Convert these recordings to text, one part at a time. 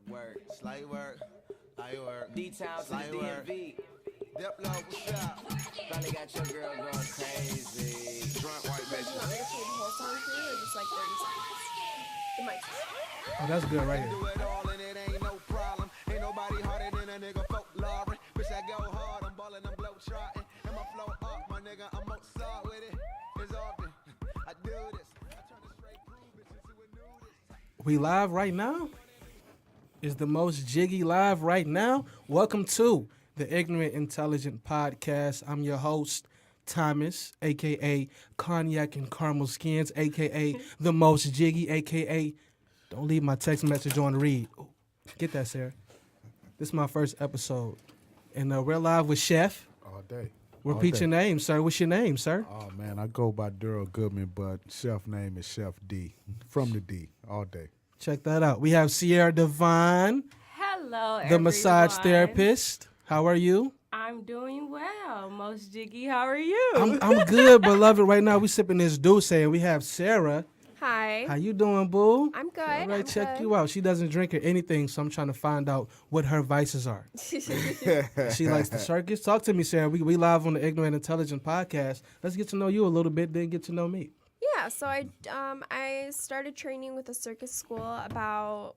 Work. Slight work. Light work. D-Town to the Slight work. DMV. Diplo, what's up? Finally got your girl going crazy. Drunk white Do you bitches. want me to play the whole song for you or just like 30 seconds? The mic's Oh, that's good right here. Do it all and it ain't no problem. Ain't nobody harder than a nigga folklore. Bitch, I go hard, I'm ballin', I'm blow trotting. And my flow up, my nigga, I'm Mozart with it. It's often I do this. I turn a straight crew bitch into a nudist. We live right now? Is the most jiggy live right now? Welcome to the Ignorant Intelligent Podcast. I'm your host, Thomas, a.k.a. Cognac and Caramel Skins, a.k.a. the most jiggy, a.k.a. don't leave my text message on read. Ooh, get that, Sarah. This is my first episode. And we're live with Chef. All day. Repeat All your day. name, sir. What's your name, sir? Oh, man, I go by Daryl Goodman, but chef name is Chef D. From the D, all day. Check that out. We have Sierra Devine, Hello, the everyone. massage therapist. How are you? I'm doing well. Most Jiggy, how are you? I'm good, beloved. Right now we sipping this Douce, and we have Sarah. Hi. How you doing, boo? I'm good. All right, I'm check good. you out. She doesn't drink or anything, so I'm trying to find out what her vices are. She likes the circus. Talk to me, Sarah. We live on the Ignorant Intelligent Podcast. Let's get to know you a little bit, then get to know me. Yeah, so I started training with a circus school about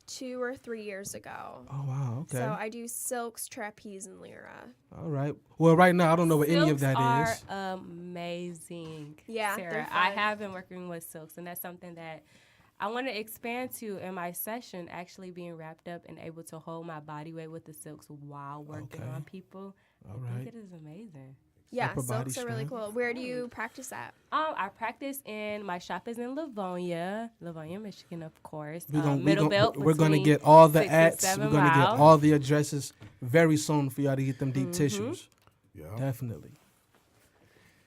2 or 3 years ago. Oh, wow, okay. So I do silks, trapeze, and lyra. All right. Well, right now, I don't know what any of that Silks is. are amazing. Yeah, Sarah. they're I fun. have been working with silks, and that's something that I want to expand to in my session, actually being wrapped up and able to hold my body weight with the silks while working Okay. on people. All I right. think it is amazing. Yeah, Upper body silks are really strength. cool. Where do you practice at? I practice in my shop is in Livonia, Michigan, of course. We're gonna, Middle Belt. we're gonna between get all the 6 and ads. 7 We're gonna Mile. get all the addresses very soon for y'all to get them deep tissues. Yeah. Definitely.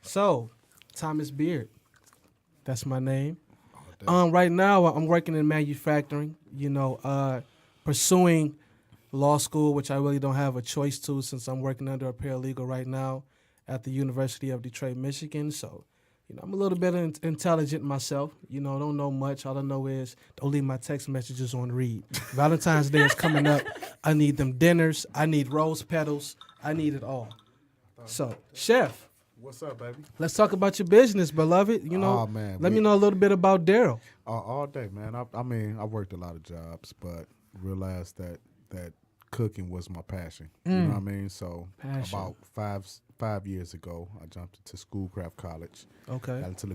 So, Thomas Beard. That's my name. Right now, I'm working in manufacturing. Pursuing law school, which I really don't have a choice to since I'm working under a paralegal right now at the University of Detroit, Michigan. So, I'm a little bit intelligent myself. Don't know much. All I know is don't leave my text messages on read. Valentine's Day is coming up. I need them dinners. I need rose petals. I need it all. So, Chef, What's up, baby? let's talk about your business, beloved. Oh, man, let we- me know a little bit about Daryl. All day, man. I mean, I worked a lot of jobs, but realized that cooking was my passion. You know what I mean? So Passion. about five years ago, I jumped into Schoolcraft College, Okay. got into the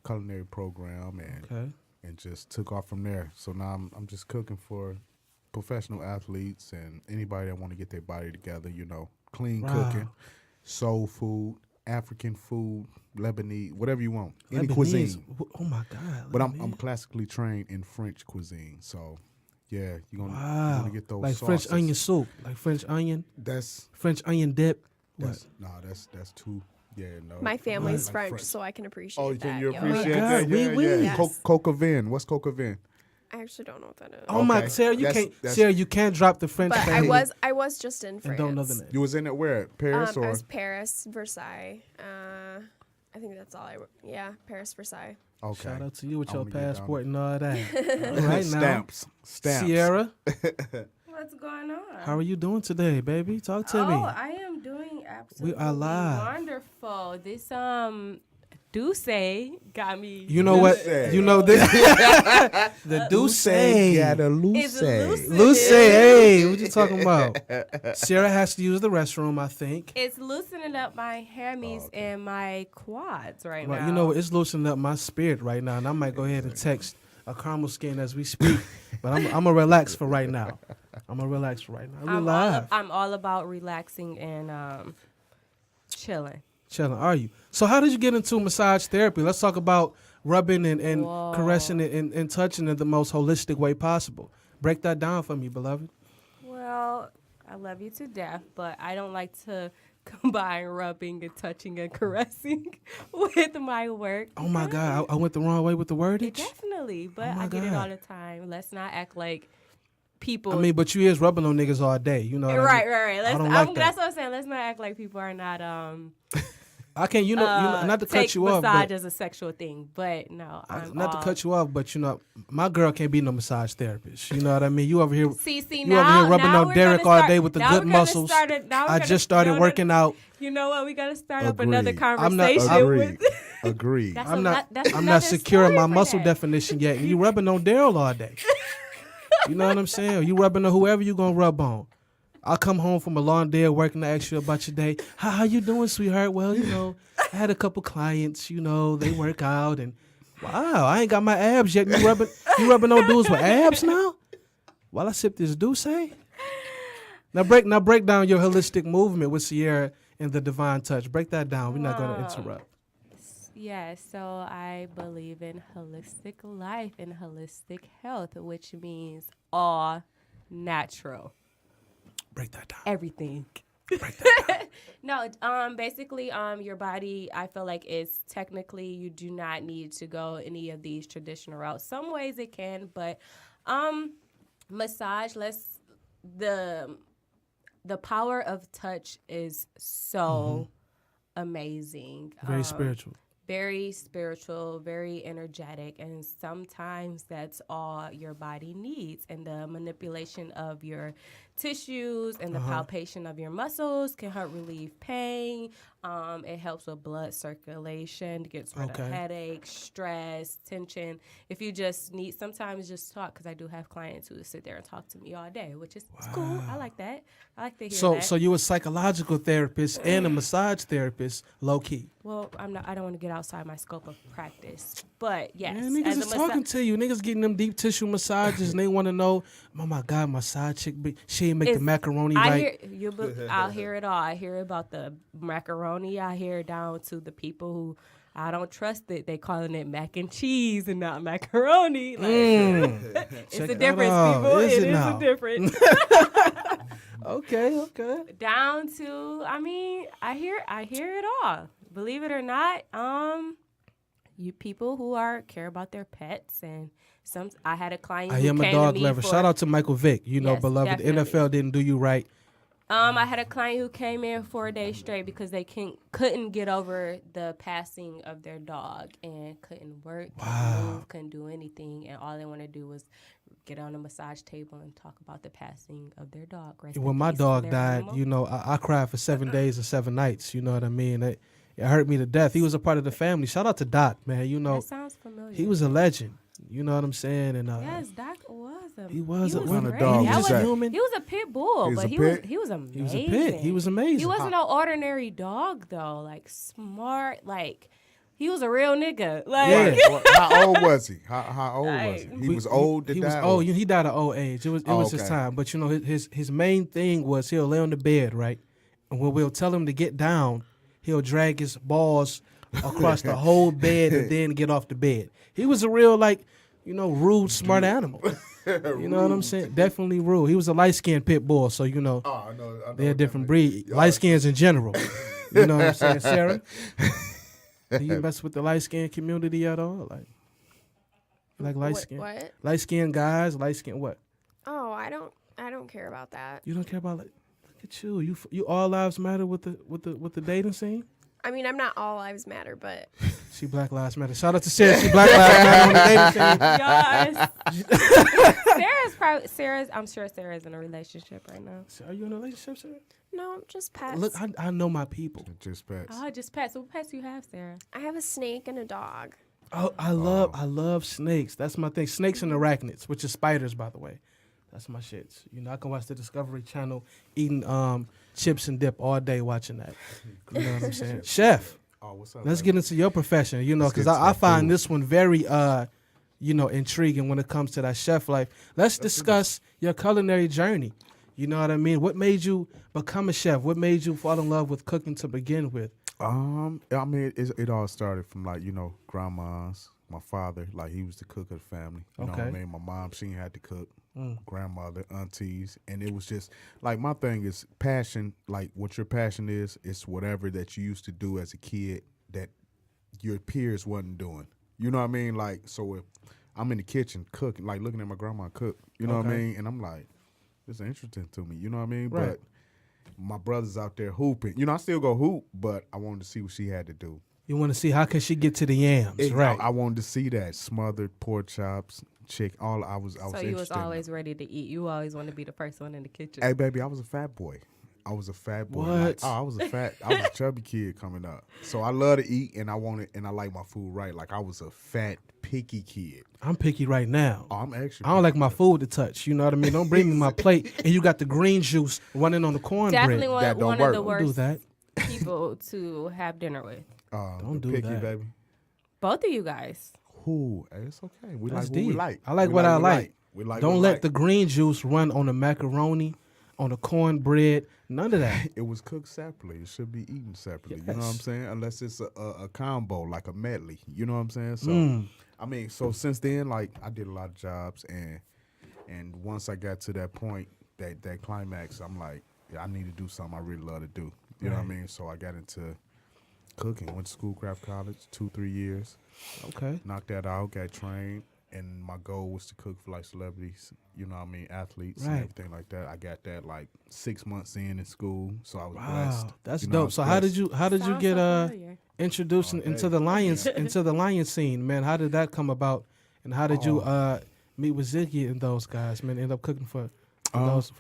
culinary program, and Okay. and just took off from there. So now I'm just cooking for professional athletes and anybody that want to get their body together, clean Wow. cooking, soul food, African food, Lebanese, whatever you want, any Lebanese. cuisine. Oh my God. But I'm Lebanese. classically trained in French cuisine, so yeah, you're Wow. gonna get those like sauces. French onion soup, like French onion, That's French onion dip. What? that's too. Yeah, no. My family's Like French, so I can appreciate Oh, that. can you yo. appreciate God, that? oui, Yeah, oui. yeah. Yes. Coca vin. What's coca vin? I actually don't know what that is. Oh my, Okay. Sarah, you That's- can't. that's- Sarah, you can't drop the French. But thing I was just in and France. don't know the name. You was in it where? Paris I or? was Paris, Versailles. I think that's all yeah, Paris, Versailles. Okay. Shout out to you with I your wanna get down passport and all that. All right now, Stamps. Sierra, What's going on? how are you doing today, baby? Talk to me. I am doing absolutely live. wonderful. This Douce got me. You know what? Douce. You know this. The Douce. Got a It's Luce. Luce, hey, what you talking about? Sarah has to use the restroom, I think. It's loosening up my hammies and my quads right Right, now. you know, it's loosening up my spirit right now, and I might go ahead and text a caramel skin as we speak. But I'm gonna relax for right now. We're live. I'm all about relaxing and chilling. Chilling, are you? So how did you get into massage therapy? Let's talk about rubbing and Whoa. caressing it and touching it the most holistic way possible. Break that down for me, beloved. Well, I love you to death, but I don't like to combine rubbing and touching and caressing with my work. Oh my God, I went the wrong way with the wordage. Definitely, but Oh my I get it God. all the time. Let's not act like people. I mean, but you is rubbing on niggas all day, you know. What I mean? Right. I don't like that. That's what I'm saying. Let's not act like people are not I can't, not to cut take you off, massage but as a sexual thing. But no, I'm not all, to cut you off, but my girl can't be no massage therapist. You know what I mean? You over here, See, you now, over here rubbing now on we're Derek gonna all start- day with the now good we're gonna muscles. start it- now we're I gonna- just started no, working out. You know what? We got to start up another Agreed. conversation. Agreed. with Agreed. That's I'm a not. lot- that's I'm not another secure in my story for muscle that. definition yet. And you rubbing on Daryl all day. You know what I'm saying? You rubbing on whoever you gonna rub on. I'll come home from a long day of work and I ask you about your day. How you doing, sweetheart? Well, I had a couple clients. They work out and wow, I ain't got my abs yet. You rubbing on dudes with abs now? While I sip this Douce. Now break down your holistic movement with Sierra and the divine touch. Break that down. We're not gonna interrupt. Yeah, so I believe in holistic life and holistic health, which means all natural. Break that down. Everything. Break that down. No, basically, your body, I feel like it's technically, you do not need to go any of these traditional routes. Some ways it can, but massage, the power of touch is so amazing. Very spiritual. Very spiritual, very energetic, and sometimes that's all your body needs. And the manipulation of your tissues and the palpation of your muscles can help relieve pain. It helps with blood circulation, gets rid of headaches, stress, tension. If you just need, sometimes just talk, because I do have clients who sit there and talk to me all day, which is it's cool. I like that. I like to hear that. So you a psychological therapist and a massage therapist, low key. Well, I don't want to get outside my scope of practice, but yes, Man, niggas is talking to you. Niggas getting them deep tissue massages and they want to know, oh my God, my side chick, she ain't make the macaroni right. I'll hear it all. I hear about the macaroni. I hear down to the people who I don't trust it. They calling it mac and cheese and not macaroni. Like, it's Check a that difference, out. people. Is It it is now? a difference. Okay. Down to, I hear it all. Believe it or not, you people who care about their pets, and I had a client. I who am a came dog to me lover. for- Shout out to Michael Vick. Yes, Beloved. definitely. The NFL didn't do you right. I had a client who came in 4 days straight because they couldn't get over the passing of their dog and couldn't work, couldn't move, couldn't do anything, and all they want to do was get on a massage table and talk about the passing of their dog. Rest in When my peace to dog their died, animal. I cried for 7 days and 7 nights. You know what I mean? It hurt me to death. He was a part of the family. Shout out to Doc, man. That sounds familiar. He was a legend. You know what I'm saying? And Yes, Doc was a. he was a What kind of great. dog That was that? human. He was a pit bull, He was but a he pit? was amazing. He was a pit. He was amazing. He wasn't no ordinary dog though. Like smart. Like he was a real nigga. Like Yeah. Well, how old was he? How old was he? He was old to He die? was old. He died at old age. It was his okay. time. But his main thing was he'll lay on the bed, right? And when we'll tell him to get down, he'll drag his balls across the whole bed and then get off the bed. He was a real rude, smart animal. You know what I'm saying? Definitely rude. He was a light-skinned pit bull, so I know they're a what different that means. breed. Light skins in general. You know what I'm saying, Sarah? Do you mess with the light skin community at all? Like light skin? What? Light skinned guys, light skin what? Oh, I don't care about that. You don't care about look at you. You all lives matter with the dating scene? I mean, I'm not all lives matter, but She Black Lives Matter. Shout out to Sarah. She Black Lives Matter on the dating scene. Sarah's. I'm sure Sarah's in a relationship right now. Are you in a relationship, Sarah? no, just pets. Look, I know my people. Just pets. Oh, just pets. What pets do you have, Sarah? I have a snake and a dog. Oh, I love snakes. That's my thing. Snakes and arachnids, which is spiders, by the way. That's my shits. I can watch the Discovery Channel eating chips and dip all day watching that. You know what I'm saying? Chef, Oh, what's up? let's get into your profession, Let's because get to I that find food. this one very, intriguing when it comes to that chef life. Let's discuss your culinary journey. You know what I mean? What made you become a chef? What made you fall in love with cooking to begin with? I mean, it all started from grandma's. My father, he was the cook of the family. You know what I Okay. mean? My mom, she had to cook. Grandmother, aunties, and it was just my thing is passion. What your passion is, it's whatever that you used to do as a kid that your peers wasn't doing. You know what I mean? So if I'm in the kitchen cooking, looking at my grandma cook, you know what I Okay. mean? And I'm like, it's interesting to me. You know what I mean? Right. But my brother's out there hooping. You know, I still go hoop, but I wanted to see what she had to do. You want to see how can she get to the yams, right? I wanted to see that smothered pork chops, chicken. I was. So you was interested in always ready to eat. You always want to be the first one in the kitchen. Hey, baby, I was a fat boy. I was a fat boy. What? I was a chubby kid coming up. So I love to eat, and I like my food right. Like, I was a fat, picky kid. I'm picky right now. Oh, I'm actually. I don't like my food to touch. You know what I mean? Don't bring me my plate and you got the green juice running on the cornbread. Definitely That don't one work. of the Don't worst do that. people to have dinner with. Don't do picky, that. baby. Both of you guys. Ooh, hey, it's okay. We That's like what we deep. like. I like We what I we like. We like. Don't what we let like. the green juice run on the macaroni, on the cornbread. None of that. It was cooked separately. It should be eaten separately. You know what I'm Yes. saying? Unless it's a combo, like a medley. You know what I'm saying? So, I mean, so since then, like, I did a lot of jobs, and once I got to that point, that climax, I'm like, yeah, I need to do something I really love to do. You know what I mean? So I got into cooking. Went to school, craft college, 2-3 years. Okay. Knocked that out, got trained, and my goal was to cook for like celebrities, you know what I mean, athletes and Right. everything like that. I got that like 6 months in school, so I was Wow, blessed. that's You know, I dope. was So how did blessed. you Sounds get so familiar. introduced Oh, into hey. the lion scene, man? How did that come about? And how did you meet with Ziggy and those guys, man? End up cooking for those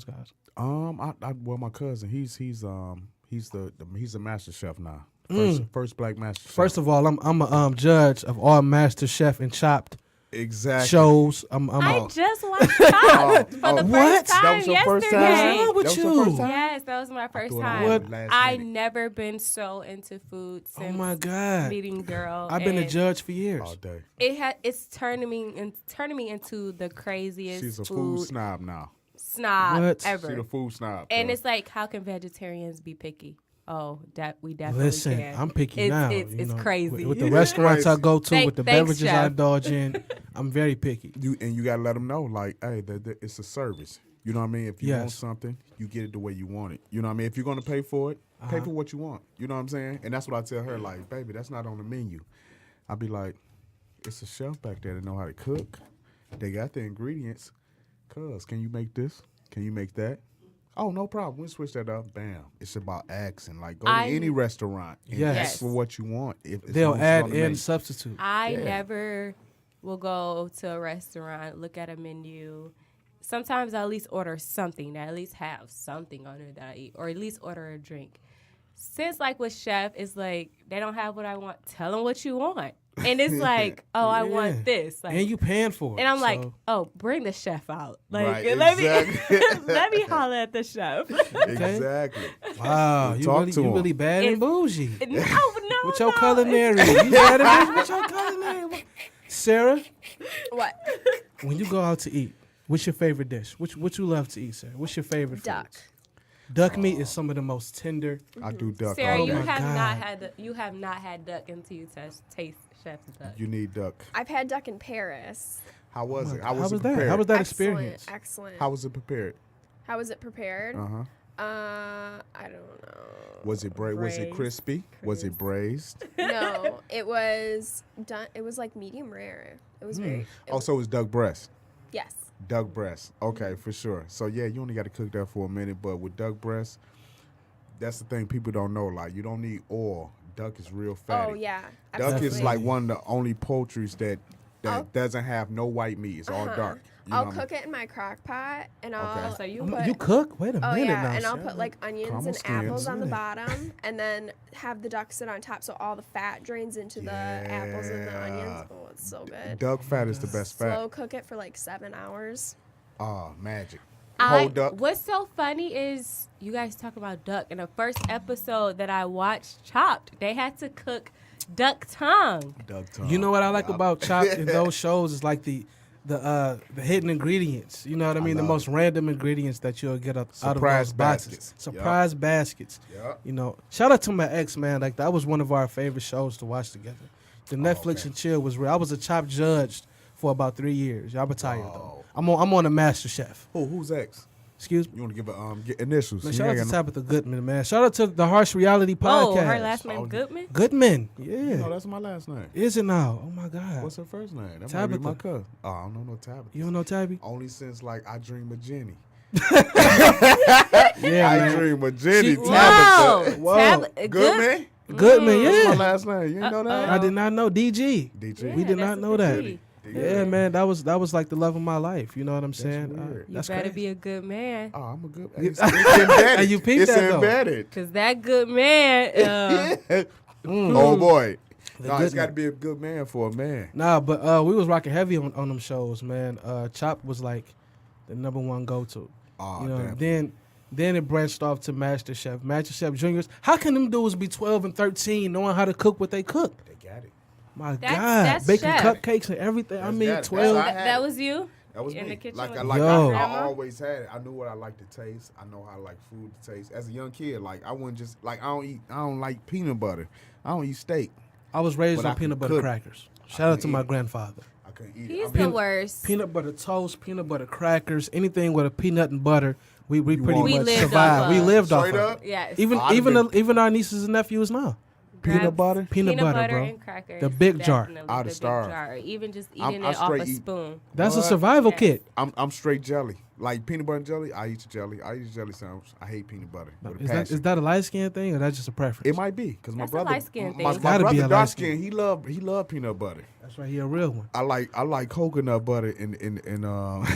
guys. Well, my cousin, he's a master chef now. First black master chef. First of all, I'm a judge of all Master Chef and Chopped exactly. shows. I just watched Chopped for the What? first time That was your yesterday. first time? What's wrong with That was your you? first time? Yes, that was my first thought time. it was What? last I minute. never been so into food Oh since my God. meeting girl. I've been a and judge for years. all day. It's turning me into the craziest She's a food food snob now. snob What? She's ever. a food snob. And cuz. it's like, how can vegetarians be picky? Oh, we definitely Listen, can. I'm picky it's, now. It's, you it's know. crazy. With the restaurants I go to, with the Thanks, beverages I Chef. indulge in, I'm very picky. You gotta let them know, like, hey, it's a service. You know what I mean? If you want Yes. something, you get it the way you want it. You know what I mean? If you're gonna pay for it, pay for what you want. You know what I'm saying? And that's what I tell her, like, baby, that's not on the menu. I be like, it's a chef back there that know how to cook. They got the ingredients. Cuz, can you make this? Can you make that? Oh, no problem. We'll switch that up. Bam. It's about accent. Like, go to any restaurant and Yes. ask for what you want. If as They'll long as it's add on the in menu. substitute. I never will go to a restaurant, look at a menu. Sometimes I at least order something, that at least have something on it that I eat, or at least order a drink. Since, like, with Chef, it's like, they don't have what I want. Tell them what you want. And it's like, oh, I Yeah. want this. Like, And you paying for it. and I'm like, so- oh, bring the chef out. Like, Right, let me exactly. let me holler at the chef. Exactly. wow, Talk to you 'em. really bad and bougie. no, With your no. culinary. You bad and bougie with your culinary. Sarah, What? when you go out to eat, what's your favorite dish? What you love to eat, Sarah? What's your favorite Duck. foods? Duck meat is some of the most tender. I do duck Sarah, all you day. have God. not had duck until you taste Chef's duck. You need duck. I've had duck in Paris. How was it? How was it that? prepared? How was that Excellent, experience? excellent. How was it prepared? How was it prepared? Uh-huh. I don't know. Was it Was it Braised. crispy? Was it braised? No, it was done. It was like medium rare. It was very. It was, Also, it was duck breast. yes. Duck breast. Okay, for sure. So yeah, you only got to cook that for a minute, but with duck breast, that's the thing people don't know. Like, you don't need oil. Duck is real fatty. Oh yeah. Duck Absolutely. is like one of the only poultries that I'll- doesn't have no white meat. It's all dark. You I'll know what I mean? cook it in my crock pot, and I'll. So you put, You cook? Wait a Oh minute yeah, now. and I'll Sarah. put like onions Caramel and apples skins. on the Yeah. bottom, and then have the duck sit on top, so all the fat drains into the apples and the onions. Oh, it's so good. Duck fat is the best fat. Slow cook it for like 7 hours. Oh, magic. Whole duck. What's so funny is you guys talk about duck. In the first episode that I watched, Chopped, they had to cook duck tongue. Duck tongue. You know what I like Yup. about Chopped in those shows is like the hidden ingredients. You know what I mean? The love most random ingredients that you'll get out of Surprise those boxes. baskets. Surprise baskets. Yup. You know, shout out to my ex, man. Like, that was one of our favorite shows to watch together. The Netflix Oh, okay. and chill was real. I was a Chopped judge for about 3 years. Y'all retired though. Oh. I'm on a Master Chef. Who's ex? Excuse me. You want to give get initials? Man, You shout out ain't to got Tabitha Goodman, man. Shout out to the Harsh Reality Oh, Podcast. her last name Oh, Goodman? Goodman. no, Yeah. that's my last name. Is it now? Oh my God. What's her first name? That might Tabitha. be my cousin. Oh, I don't know no Tabitha. You don't know Tabby? Only since like I Dream of Jenny. Yeah, I man. dream of Jenny Whoa. Tabitha. Whoa. Good man. Goodman, That's my yeah. last name. You didn't know that? I did not know DG. DJ. We did that's not a know good that. D. Yeah, man, that was like the love of my life. You know what I'm saying? weird. You That's better crazy. be a good man. Oh, I'm a good. It's embedded. And you peeped it's that, though. embedded. Because that good man, Oh boy. No, good it's got to be a good man for a man. Nah, but we was rocking heavy on them shows, man. Chop was like the number one go-to. Oh, You know, damn. then it branched off to MasterChef Juniors. How can them dudes be 12 and 13 knowing how to cook what they cook? They got it. My That's- God, that's baking chef. cupcakes and everything. I That's mean, got it. 12. That's I had that it. was you? That was In me. the kitchen Like, with I Yo. always had it. I knew what I liked to taste. I know how I like food to taste. As a young kid, like I wouldn't just like I don't like peanut butter. I don't eat steak. I was raised But I on peanut could butter cook. crackers. Shout out to couldn't my eat it. grandfather. I couldn't eat He's it. the worst. Peanut butter toast, peanut butter crackers, anything with a peanut and butter, we pretty We much lived survived. off We of. lived off Straight of up? it. Yes. Even I'd even have even our nieces and nephews now. Peanut Grab butter? Peanut butter, bro. and crackers. The big jar. Definitely I'd the have starved. big jar. Even just I'm- eating I it off straight a eat- spoon. That's a What? survival Yes. kit. I'm straight jelly. Like peanut butter and jelly, I eat the jelly. I eat the jelly sandwich. I hate peanut butter with a passion. Is that a light skin thing or that's just a preference? It might be because my That's a brother, light-skin thing. my, It's my gotta be brother a dark light-skin. skin. He love peanut butter. That's right. He a real one. I like coconut butter in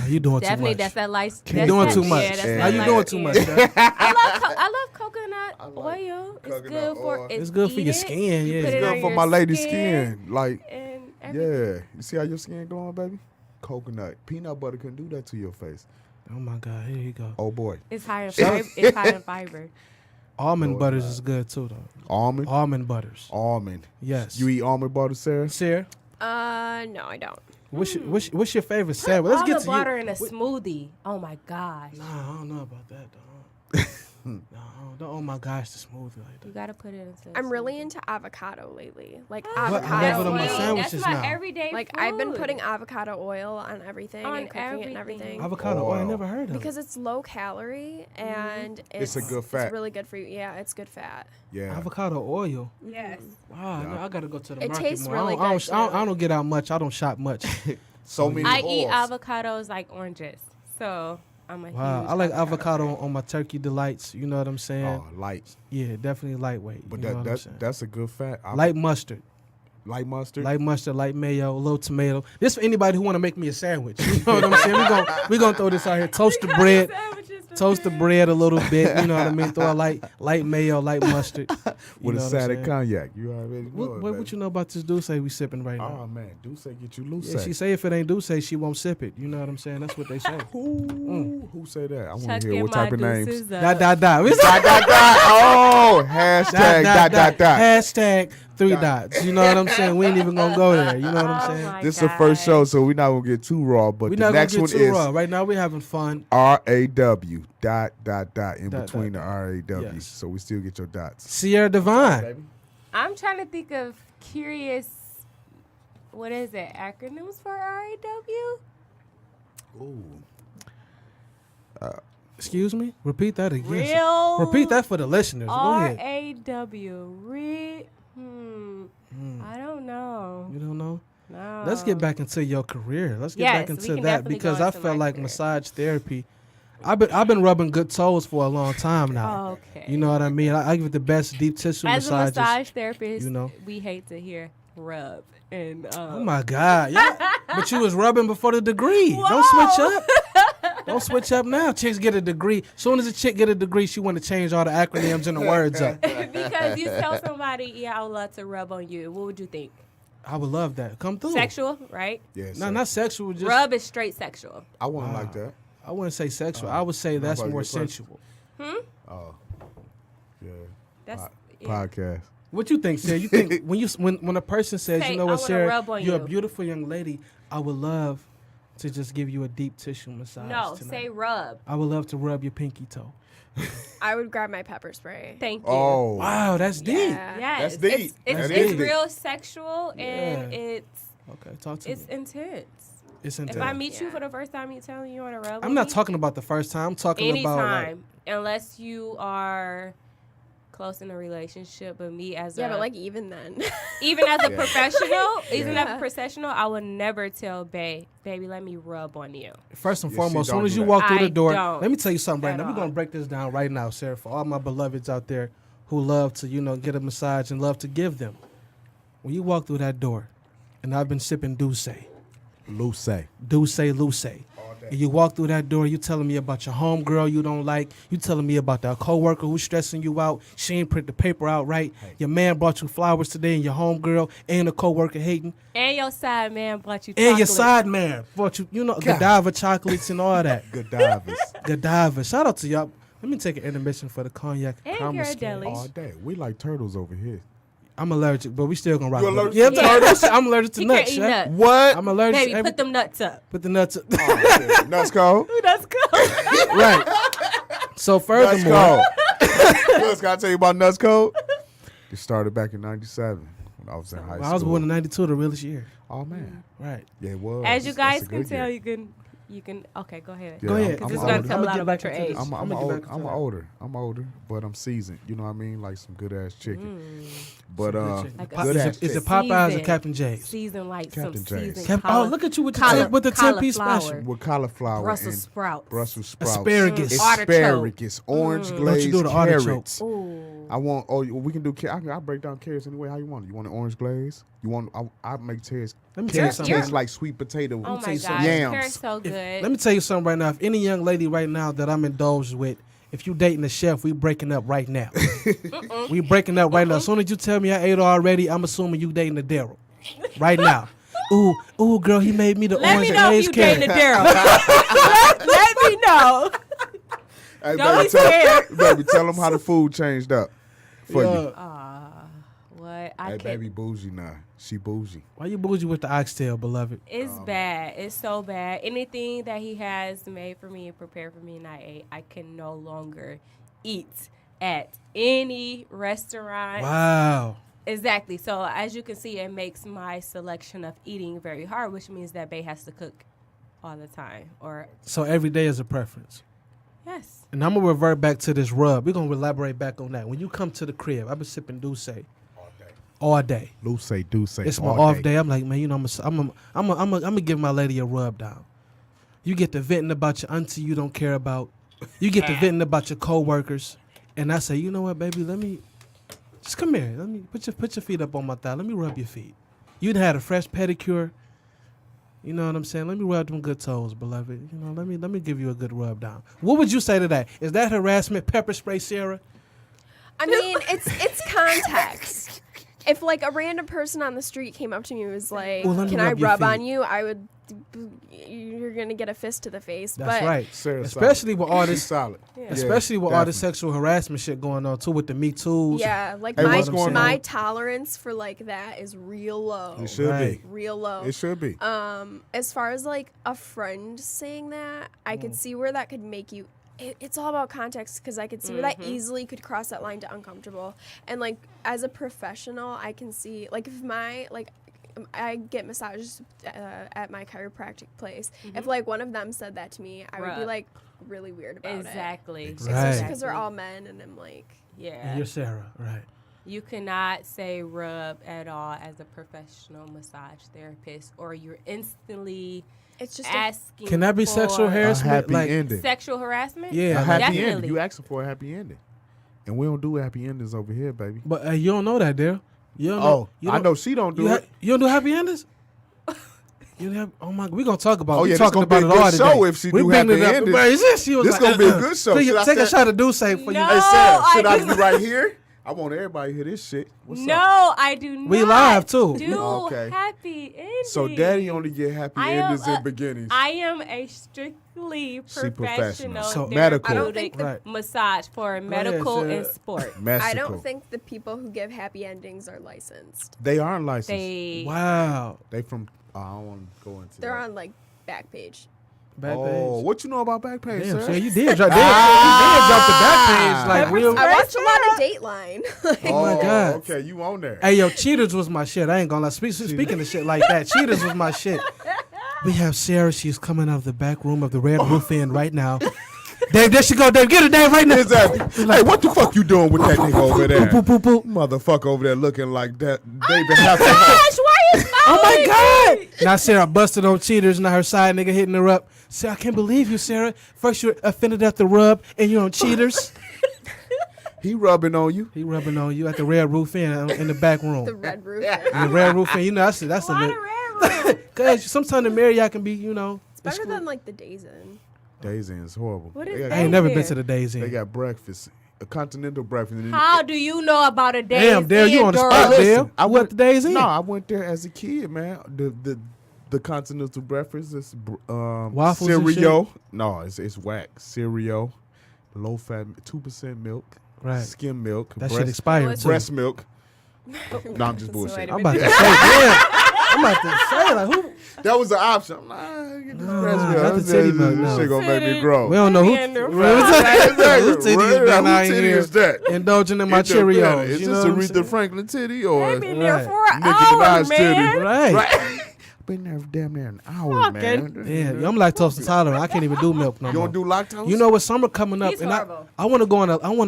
You doing too Definitely, much. that's that light. You that's doing that- too much. Yeah, that's Yeah. Now that you doing light too skin. much. Jeff. I love coconut I like oil. It's coconut good for oil. It's good for eat your it, skin, you yeah. put It's it good on for your my lady's skin. Like And everything. yeah, you see how your skin glowing, baby? Coconut, peanut butter can do that to your face. Oh my God, here you go. Oh boy, It's high in fiber. It's high in fiber. Almond Lord butters God. is good too, though. almond, Almond butters. almond. Yes. You eat almond butter, Sarah? Sarah, No, I don't. what's your favorite sandwich? Let's get Almond to butter you. in a smoothie. Oh my gosh. Nah, I don't know about that, though. No, oh my gosh, the smoothie like You that. gotta put it into. I'm really into avocado lately. Like I have avocado it on my oil. sandwiches That's my now. everyday Like food. I've been putting avocado oil on everything On and cooking it and everything. everything. Avocado oil, I Oil. never heard of Because it's low calorie and It's a good fat. It's really good for you. Yeah, it's good fat. it. Yeah. Avocado oil. Yes. Wow, Yeah. no, I gotta go to the It market tastes more. really I don't, good, I don't get out much. I don't shop much. So many. I eat oils. avocados like oranges. So I'm a Wow, huge I like avocado fan. on my turkey delights. You know what I'm saying? Oh, light. Yeah, definitely lightweight. But you know what I'm saying? that's a good fat. Light mustard. Light mustard. Light mustard, light mayo, a little tomato. This for anybody who want to make me a sandwich. You know what I'm saying? We gonna throw this out here. Toast the bread. Toast the bread a little bit. You know what I mean? Throw a light mayo, light mustard. You with a know what I'm side of saying? cognac. You already know What, it, what baby. you know about this Douce we sipping right now? Oh man, do say get you loose. Yeah, she say if it ain't Douce, she won't sip it. You know what I'm saying? That's what they say. Who say that? I want to Chucking hear what my type of names. deuces up. Dot, dot, dot. Oh, hashtag dot dot dot. Hashtag 3 dots. You know what I'm saying? We ain't even gonna go there. You know what I'm saying? my This is the first gosh. show, so we're not gonna get too raw. But We're the not gonna next get one too is raw. Right now we're having fun. RAW dot dot dot in Dot, between dot, the RAWs, Yes. so we still get your dots. Sierra Divine. I'm trying to think of curious. What is it? Acronyms for RAW? Ooh, Excuse me? Repeat that again. Real. Repeat that for the listeners. Go ahead. RAW. I don't know. You don't know? No. Let's get back into your career. Let's get Yes, back we into can that definitely because go I into felt my like career. massage therapy. I've been rubbing good toes for a long time now. Okay. You know what I mean? I give it the best deep tissue As a massages. massage therapist, you know. we hate to hear rub and. Oh my God! Yeah. But you was rubbing before the degree. Don't switch up. Don't switch up now. Chicks get a degree. Soon as a chick get a degree, she want to change all the acronyms and the words up. Because you tell somebody, yeah, I would love to rub on you. What would you think? I would love that. Come through. Sexual, right? yes. No, not sexual. Just Rub is straight sexual. I wouldn't like that. I wouldn't say sexual. I would say that's about more your person? sensual. Oh, yeah. That's yeah. Podcast. What you think, Sarah? You think when a person says, Say, you know "I what, wanna Sarah, rub on you're a you." beautiful young lady. I would love to just give you a deep tissue massage. No, tonight. say rub. I would love to rub your pinky toe. I would grab my pepper spray. Thank you. Oh, Wow, that's deep. Yeah. Yes. That's deep. It's That it's is deep. real sexual and Yeah. it's Okay, talk to it's me. intense. It's If intense. I meet you Yeah. for the first time, you telling me you want to rub I'm on not me? talking about the first time. I'm talking about like, anytime, unless you are close in a relationship, but me as Yeah, but like even then. even as a professional, I would never tell baby, let me rub on you. First and Yeah, foremost, as she soon don't as do you that. walk through I the door, don't let me tell you something right at now. We're all. going to break this down right now, Sarah, for all my beloveds out there who love to, get a massage and love to give them. When you walk through that door, and I've been sipping Douce, Luce. and you walk through that door, you telling me about your homegirl you don't like. You telling me about that coworker who's stressing you out. She ain't print the paper out right. Your man brought you flowers today, and your homegirl and a coworker hating. And your side man brought you And your chocolate. side man brought you, Godiva chocolates and all that. Godiva. Shout out to y'all. Let me take an intermission for the cognac. And Promise Ghirardelli. All day. We like turtles over here. I'm allergic, but we still gonna rock. You with allergic it. Yeah, to turtles? I'm allergic to He nuts. can't eat yeah. nuts. What? I'm allergic. Baby, to put them nuts up. Put the nuts. Up. Oh, shit. Nuts cold. That's good. Right. So Nuts furthermore, cold. Nuts, can I tell you about Nuts cold? It started back in 97 when I was in high school. I was born in '92, the realest year. Oh, man. Right. Yeah, it was. As you guys That's a can good tell, year. you can. Okay, go ahead. Yeah, Go ahead. Because I'm it's older. gonna tell a lot get about back your into age. this. I'm I'ma get back to that. older, but I'm seasoned. You know what I mean? Like some good ass chicken. But Like a good ass Is it chicken. Popeyes or Seasoned. Captain J's? Season like Captain some James. seasoned Oh, look at you with the Cauli- 10-piece cauliflower. special. With cauliflower Brussels and sprouts. Brussels sprouts, Asparagus. asparagus, orange Don't glazed you do the artichoke? carrots. Ooh. I want. Oh, we can do. I'll break down carrots anyway. How you want it? You want an orange glaze? You want? I make carrots. Let me tell you Carrots something. taste like sweet potato. Oh my tell you gosh, something. Yams. carrots so good. Let me tell you something right now. If any young lady right now that I'm indulged with, if you dating a chef, we breaking up right now. We breaking up right now. As soon as you tell me I ate already, I'm assuming you dating a Daryl. Right now. Ooh, girl, he made me the Let orange me know if glazed you carrot. dating a Daryl. let me know. Hey, Don't be scared. baby, tell them how the food changed up for you. What? I Hey, can't. baby, bougie now. She bougie. Why you bougie with the oxtail, beloved? It's bad. It's so bad. Anything that he has made for me and prepared for me and I ate, I can no longer eat at any restaurant. Wow. Exactly. So as you can see, it makes my selection of eating very hard, which means that Bae has to cook all the time. Or So every day is a preference. yes. And I'm going to revert back to this rub. We're going to elaborate back on that. When you come to the crib, I've been sipping Douce all day. Luce, Douce. It's my all off day. I'm like, man, I'm gonna give my lady a rub down. You get to venting about your auntie you don't care about. You get to venting about your coworkers, and I say, you know what, baby, let me just come here. Let me put your feet up on my thigh. Let me rub your feet. You done had a fresh pedicure. You know what I'm saying? Let me rub them good toes, beloved. You know, let me give you a good rub down. What would you say to that? Is that harassment? Pepper spray, Sarah? I mean, it's context. If like a random person on the street came up to me and was like, Well, let me "Can I rub your rub feet." on you?" I would. You're gonna get a fist to the face. That's but right. Sarah's Especially with all She's this, solid. especially with all this sexual harassment shit going on too, with the Me Too's. Yeah, like Hey, what's going my on? tolerance for like that is real low. It should Right. Real low. be. It should be. As far as like a friend saying that, I could see where that could make you. It's all about context because I could see where that easily could cross that line to uncomfortable. And like as a professional, I can see like if I get massages at my chiropractic place. If like one of them said that to me, I would be Rub. like really weird about it. Exactly. Right. Because they're all men, and I'm like, Yeah. And you're Sarah, right? You cannot say rub at all as a professional massage therapist, or you're instantly it's just asking. Can that be sexual for A harassment? happy Like, ending. Sexual harassment? Yeah, A happy ending. Definitely. You asking for a happy ending. And we don't do happy endings over here, baby. But you don't know that, Daryl. You don't know. Oh, you I don't- know she don't do You, it. you don't do happy endings? You don't have, oh my! We gonna talk about. Oh, we yeah, this talking gonna be about a it all good show today. if she We do bringing happy it up. endings. But she was This like, gonna be a good show. Take, Should I take a stay- shot of Douce for you. No. Hey, Sarah, should I I do- be right here? I want everybody to hear this shit. What's No, up? I do not. We live, too. Do Okay. happy endings. So daddy only get happy I am endings a- and beginnings. I am a strictly professional. professional So therapeutic I don't think Right. massage for medical Sarah. and sport. Mexico. I don't think the people who give happy endings are licensed. they aren't licensed. They Wow. They from. I don't want to go into. They're that. on like Backpage. Back Oh, page. what you know about Backpage, Damn, sir? Sarah, you did drop. You did drop the back page like real. I watch a lot of Dateline. Oh my God. Okay, you on there? Hey, yo, Cheaters was my shit. I ain't gonna lie. Speaking of shit like that, Cheaters was my shit. We have Sarah. She's coming out of the back room of the Red Roof Inn right now. Dave, there she go, Dave. Get her, Dave, right now. Exactly. Hey, what the fuck you doing with that nigga over there? Boop, boop, boop. Motherfucker over there looking like that. David Gosh, Hasselhoff. why you smiling? Oh my God! Now Sarah busted on cheaters. Now her side nigga hitting her up. Sarah, I can't believe you, Sarah. First you offended at the rub, and you're on cheaters. He rubbing on you. He rubbing on you at the Red Roof Inn in the back room. The red roof. In the Red Roof Inn, you know that's a Why lit. the red room? Cause sometimes the Marriott can be, you know. It's better than like the Days Inn. Days Inn is horrible. What is They that? got- I ain't never Inn? been to the Days They Inn. got breakfast, a continental breakfast. and then- How do you know about a day? Damn, Dale, you on the spot, Listen, Dale. I went to Days Inn. No, I went there as a kid, man. The continental breakfast is Waffles and cereal. No, it's whack. Cereal, low fat, 2% milk, Right. skim milk, That shit breast, expired too. breast milk. No, I'm just bullshit. I'm about to say, damn. I'm about to say, like, who? That was the option. I'm like, get the breast not milk. the This titty milk, no. shit gonna make me grow. We don't know who. Leander Exactly. Who titty Right. is been Who out titty here is that? indulging in my It don't matter. Cheerios? Is You this know what I'm Aretha saying? Franklin titty or They've been there Right. for an Nicki hour, Minaj man. titty? Right. Right. Been there for damn near an hour, man. Yeah, I'm lactose intolerant. I can't even do milk no You more. don't do lactose? You know what? Summer coming up, He's and horrible. I want to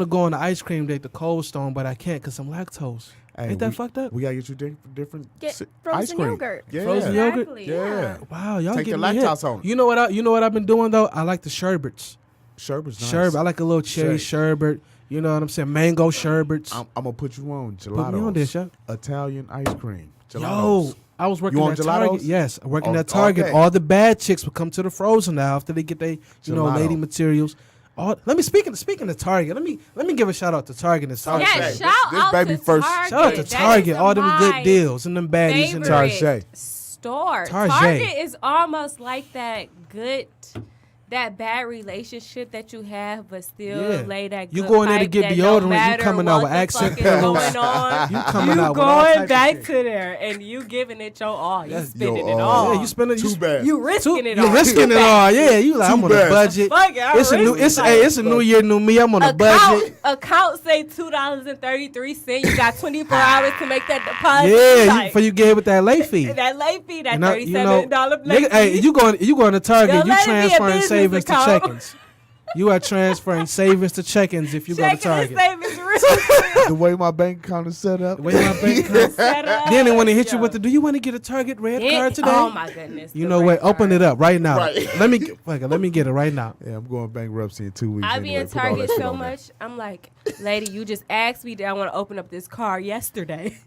go on the ice cream date, the Cold Stone, but I can't because I'm lactose. Hey, Ain't that we- fucked up? We gotta get you different Get ice frozen cream. yogurt. Yeah. Frozen yogurt? Exactly, Yeah. Wow, y'all Take the getting me hit. lactose on it. You know what I've been doing though? I like the sherbets. Sherbet's nice. Sherbet. I like a little cherry Shake. sherbet. You know what I'm saying? Mango sherbets. I'm gonna put you on gelatos. Put me on this, yeah. Italian ice cream. Yo, Gelatos. I was working You on at Target. gelatos? Yes, working All- at Target. all day. All the bad chicks would come to the frozen now after they get their, Gelato. lady materials. Let me speaking of Target. Let me give a shout out to Target and Target. Yeah, This shout out baby to first- Target. Shout out to That Target. is All them my good deals and them baddies in there. Target. store. Target. Target is almost like that bad relationship that you have, but still Yeah. lay that You good go in there to pipe get that deodorant, no you matter coming out what with the accent fuck is pillows. going on. You coming you out with all going types of back shit. to there and you giving it your all. You Yes, spending your it all. all. Yeah, you spending Too bad. You risking it all. You're risking it all. Yeah, you like I'm on a bad. budget. Fuck it, I'm It's a new. It's risking it's a new year, new me. I'm on a budget. Account say $2.33. You got 24 hours to make that deposit. Yeah, Like, for you get with that late fee. that late fee, that And I- $37 late nigga, hey, fee. you going to Target? Yo, You let it be a transferring business savings to account. check-ins. You are transferring savings to check-ins if you go to Checking and Target. savings real The way my bank account is set up. The way my bank account- set up. Then they want to hit you Yo. with the. Do you want to get a Target red card today? Oh my goodness. You the know red what? Open card. it up right now. Right. Let me get it right now. Yeah, I'm going bankruptcy in 2 weeks. I be anyway. in Put all Target that shit so on there. much. I'm like, lady, you just asked me that I want to open up this car yesterday.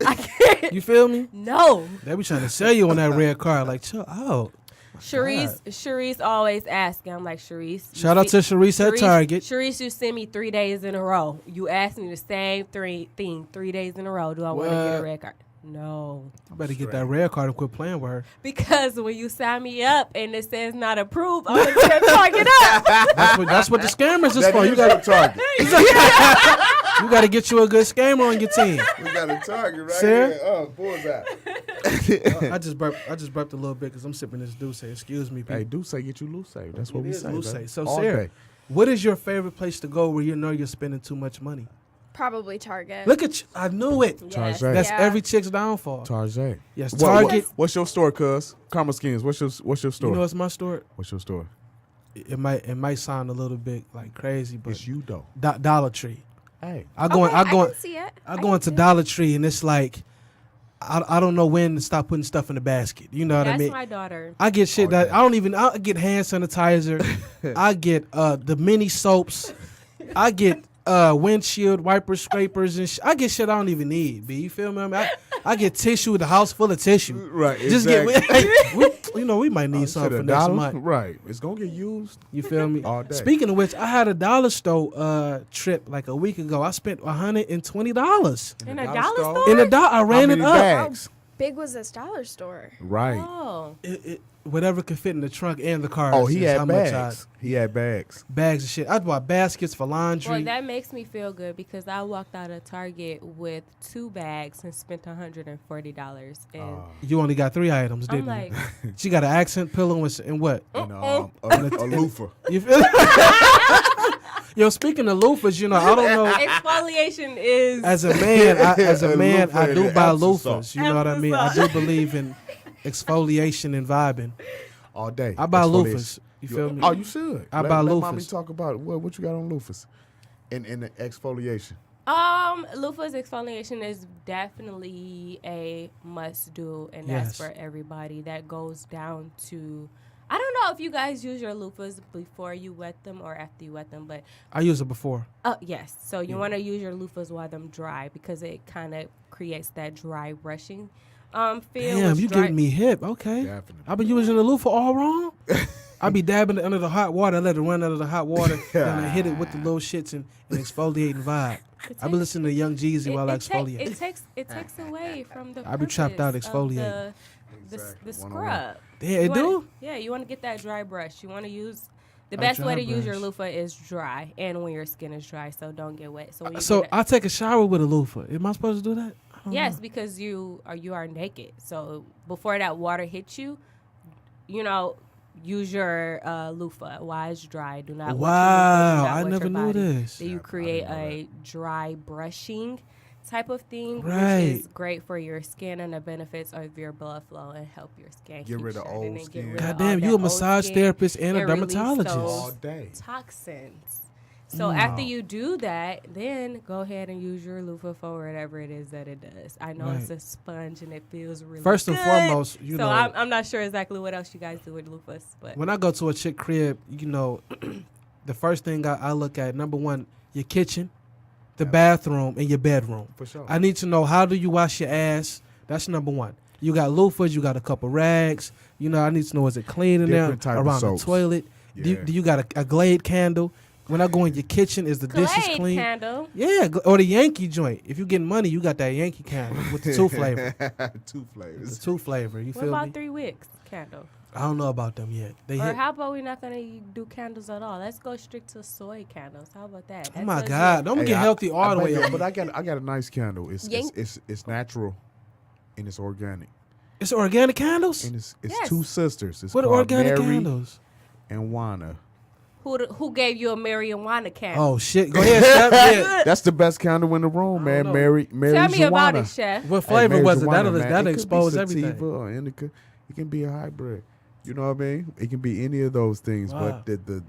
I can't. You feel me? No. They be trying to sell you on that red card. Like, chill out. Sharice always asking. I'm like, Sharice. you Shout out see- to Sharice at Target. Sharice, you send me 3 days in a row. You asked me the same thing 3 days in a row. Do I want to get What? a red card? No. You better get that red card and quit playing with her. Because when you sign me up and it says not approved, I'm going to tear Target up. That's what the scammers is That for. is You got Target. you got to get you a good scammer on your team. We got a Target right Sarah? here. Oh, bullseye. I just burped a little bit because I'm sipping this Douce. Excuse me, people. Hey, do say get you loose. That's what It we is say. Luce. baby. So All Sarah, day. what is your favorite place to go where you know you're spending too much money? Probably Target. Look at you. I knew it. Yes. Target. That's Yeah. every chick's downfall. Target. Yes, What- Target. What's your store, cuz? Karma Skins. What's your store? You know what's my store? What's your store? It might sound a little bit like crazy, but It's you though. Dollar Tree. Hey. I go Okay, I can see it. I go into Dollar Tree and it's like I don't know when to stop putting stuff in the basket. You know what I That's mean? my daughter. I get shit Okay. that I get hand sanitizer. I get the mini soaps. I get windshield wiper scrapers and I get shit I don't even need. B, you feel me? I mean, I get tissue, the house full of tissue. Right. Just exactly. we might need something for Shit, next $1? month. Right. It's gonna get used. You feel me? All day. Speaking of which, I had a dollar store trip like a week ago. I spent $120 In the a dollar dollar store? store? in a dollar. I How ran it many up. bags? Big was this dollar store. Right. Oh. Whatever could fit in the trunk and the car. Oh, he is had how much bags. He had bags. bags of shit. I bought baskets for laundry. Well, that makes me feel good because I walked out of Target with 2 bags and spent $140. And You only got 3 items, I'm didn't like, you? She got an accent pillow and what? And a loofah. You feel Yo, speaking of loofahs, you know, I don't know. exfoliation is. As a man, loofah I and do an buy Epsom loofahs. salt. You know what I mean? I Epsom do believe in exfoliation and vibing. All day. I buy Exfoliation. loofahs. You feel me? Oh, you should. I let buy mommy loofahs. talk about what you got on loofahs and the exfoliation. Loofahs exfoliation is definitely a must do, and that's for everybody. That goes down to, I don't know if you guys use your loofahs before you wet them or after you wet them, but I use it before. yes. So you want to use your loofahs while them dry because it kind of creates that dry brushing feel. Damn, you getting me hip. Okay. Definitely. I've been using the loofah all wrong. I be dabbing it under the hot water. I let it run under the hot water. Then I hit it with the little shits and exfoliating vibe. I be listening to Young Jeezy while I exfoliate. It takes away from the I be trapped out purpose of exfoliating. the scrub. Yeah, it do? Yeah, you want to get that dry brush. You want to use the best way to use your loofah is dry, and when your skin is dry, so don't get wet. So I take a shower with a loofah. Am I supposed to do that? yes, because you are naked. So before that water hits you, use your loofah while it's dry. Do not. Wow, wet I never knew this. Then you create a dry brushing type of thing, Right. which is great for your skin and the benefits of your blood flow and help your skin Get keep rid of shining old and get skin. rid of all Goddamn, that you a old massage skin therapist and a and release dermatologist. those All day. toxins. So after you do that, then go ahead and use your loofah for whatever it is that it does. I know it's Right. a sponge and it feels really First and good. foremost, So I'm not sure exactly what else you guys do with loofahs, but when I go to a chick crib, the first thing I look at, number one, your kitchen, the bathroom, and your bedroom. For sure. I need to know, how do you wash your ass? That's number one. You got loofahs, you got a couple rags. I need to know, is it clean in there Different type of around the soaps. toilet? Yeah. Do you got a Glade candle? When I go in your kitchen, is the dishes Glade clean? candle. Yeah, or the Yankee joint. If you getting money, you got that Yankee candle with the two flavor. Two flavors. The two flavor. You What feel about me? 3 wicks candle? I don't know about them yet. They Or hit. how about we not gonna do candles at all? Let's go strict to soy candles. How about that? Oh That my does God! Don't get healthy all the way up. But I got a nice candle. It's Yank- it's natural, and it's organic, It's organic candles. and it's Yes. two sisters. It's What are called organic Mary candles? and Juana. Who gave you a marijuana candle? Oh shit! Go ahead, Steph. Yeah. That's the best candle in the room, man. know. Mary Tell me about Juana. it, chef. What flavor Hey, was it? marijuana, man. That'll It could be expose sativa everything. or indica. It can be a hybrid. You know what I mean? It can be any of those things, Wow. but the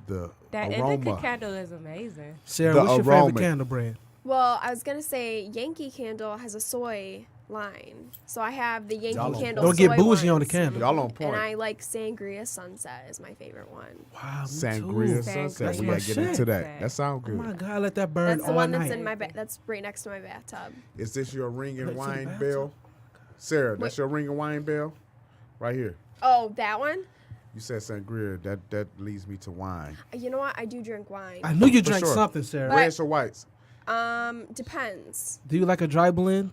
That aroma. indica candle is amazing. Sarah, The what's your aroma. favorite candle brand? Well, I was gonna say Yankee Candle has a soy line, so I have the Yankee Y'all on Candle. Don't get soy bougie on the ones. candle. Y'all on And point. I like Sangria Sunset is my favorite one. Wow, me Sangria too. Sunset. We Sangria gotta get Sunset. into that. That sounds Oh my good. God, let that burn That's the all one night. that's in my that's right next to my bathtub. Is this your ring and Next to the wine bathroom. bell? Sarah, that's Wait. your ring and wine bell? Right here. Oh, that one? You said sangria. That leads me to wine. You know what? I do drink wine. I knew you For drank sure. something, Sarah. But- Reds or whites? Depends. Do you like a dry blend?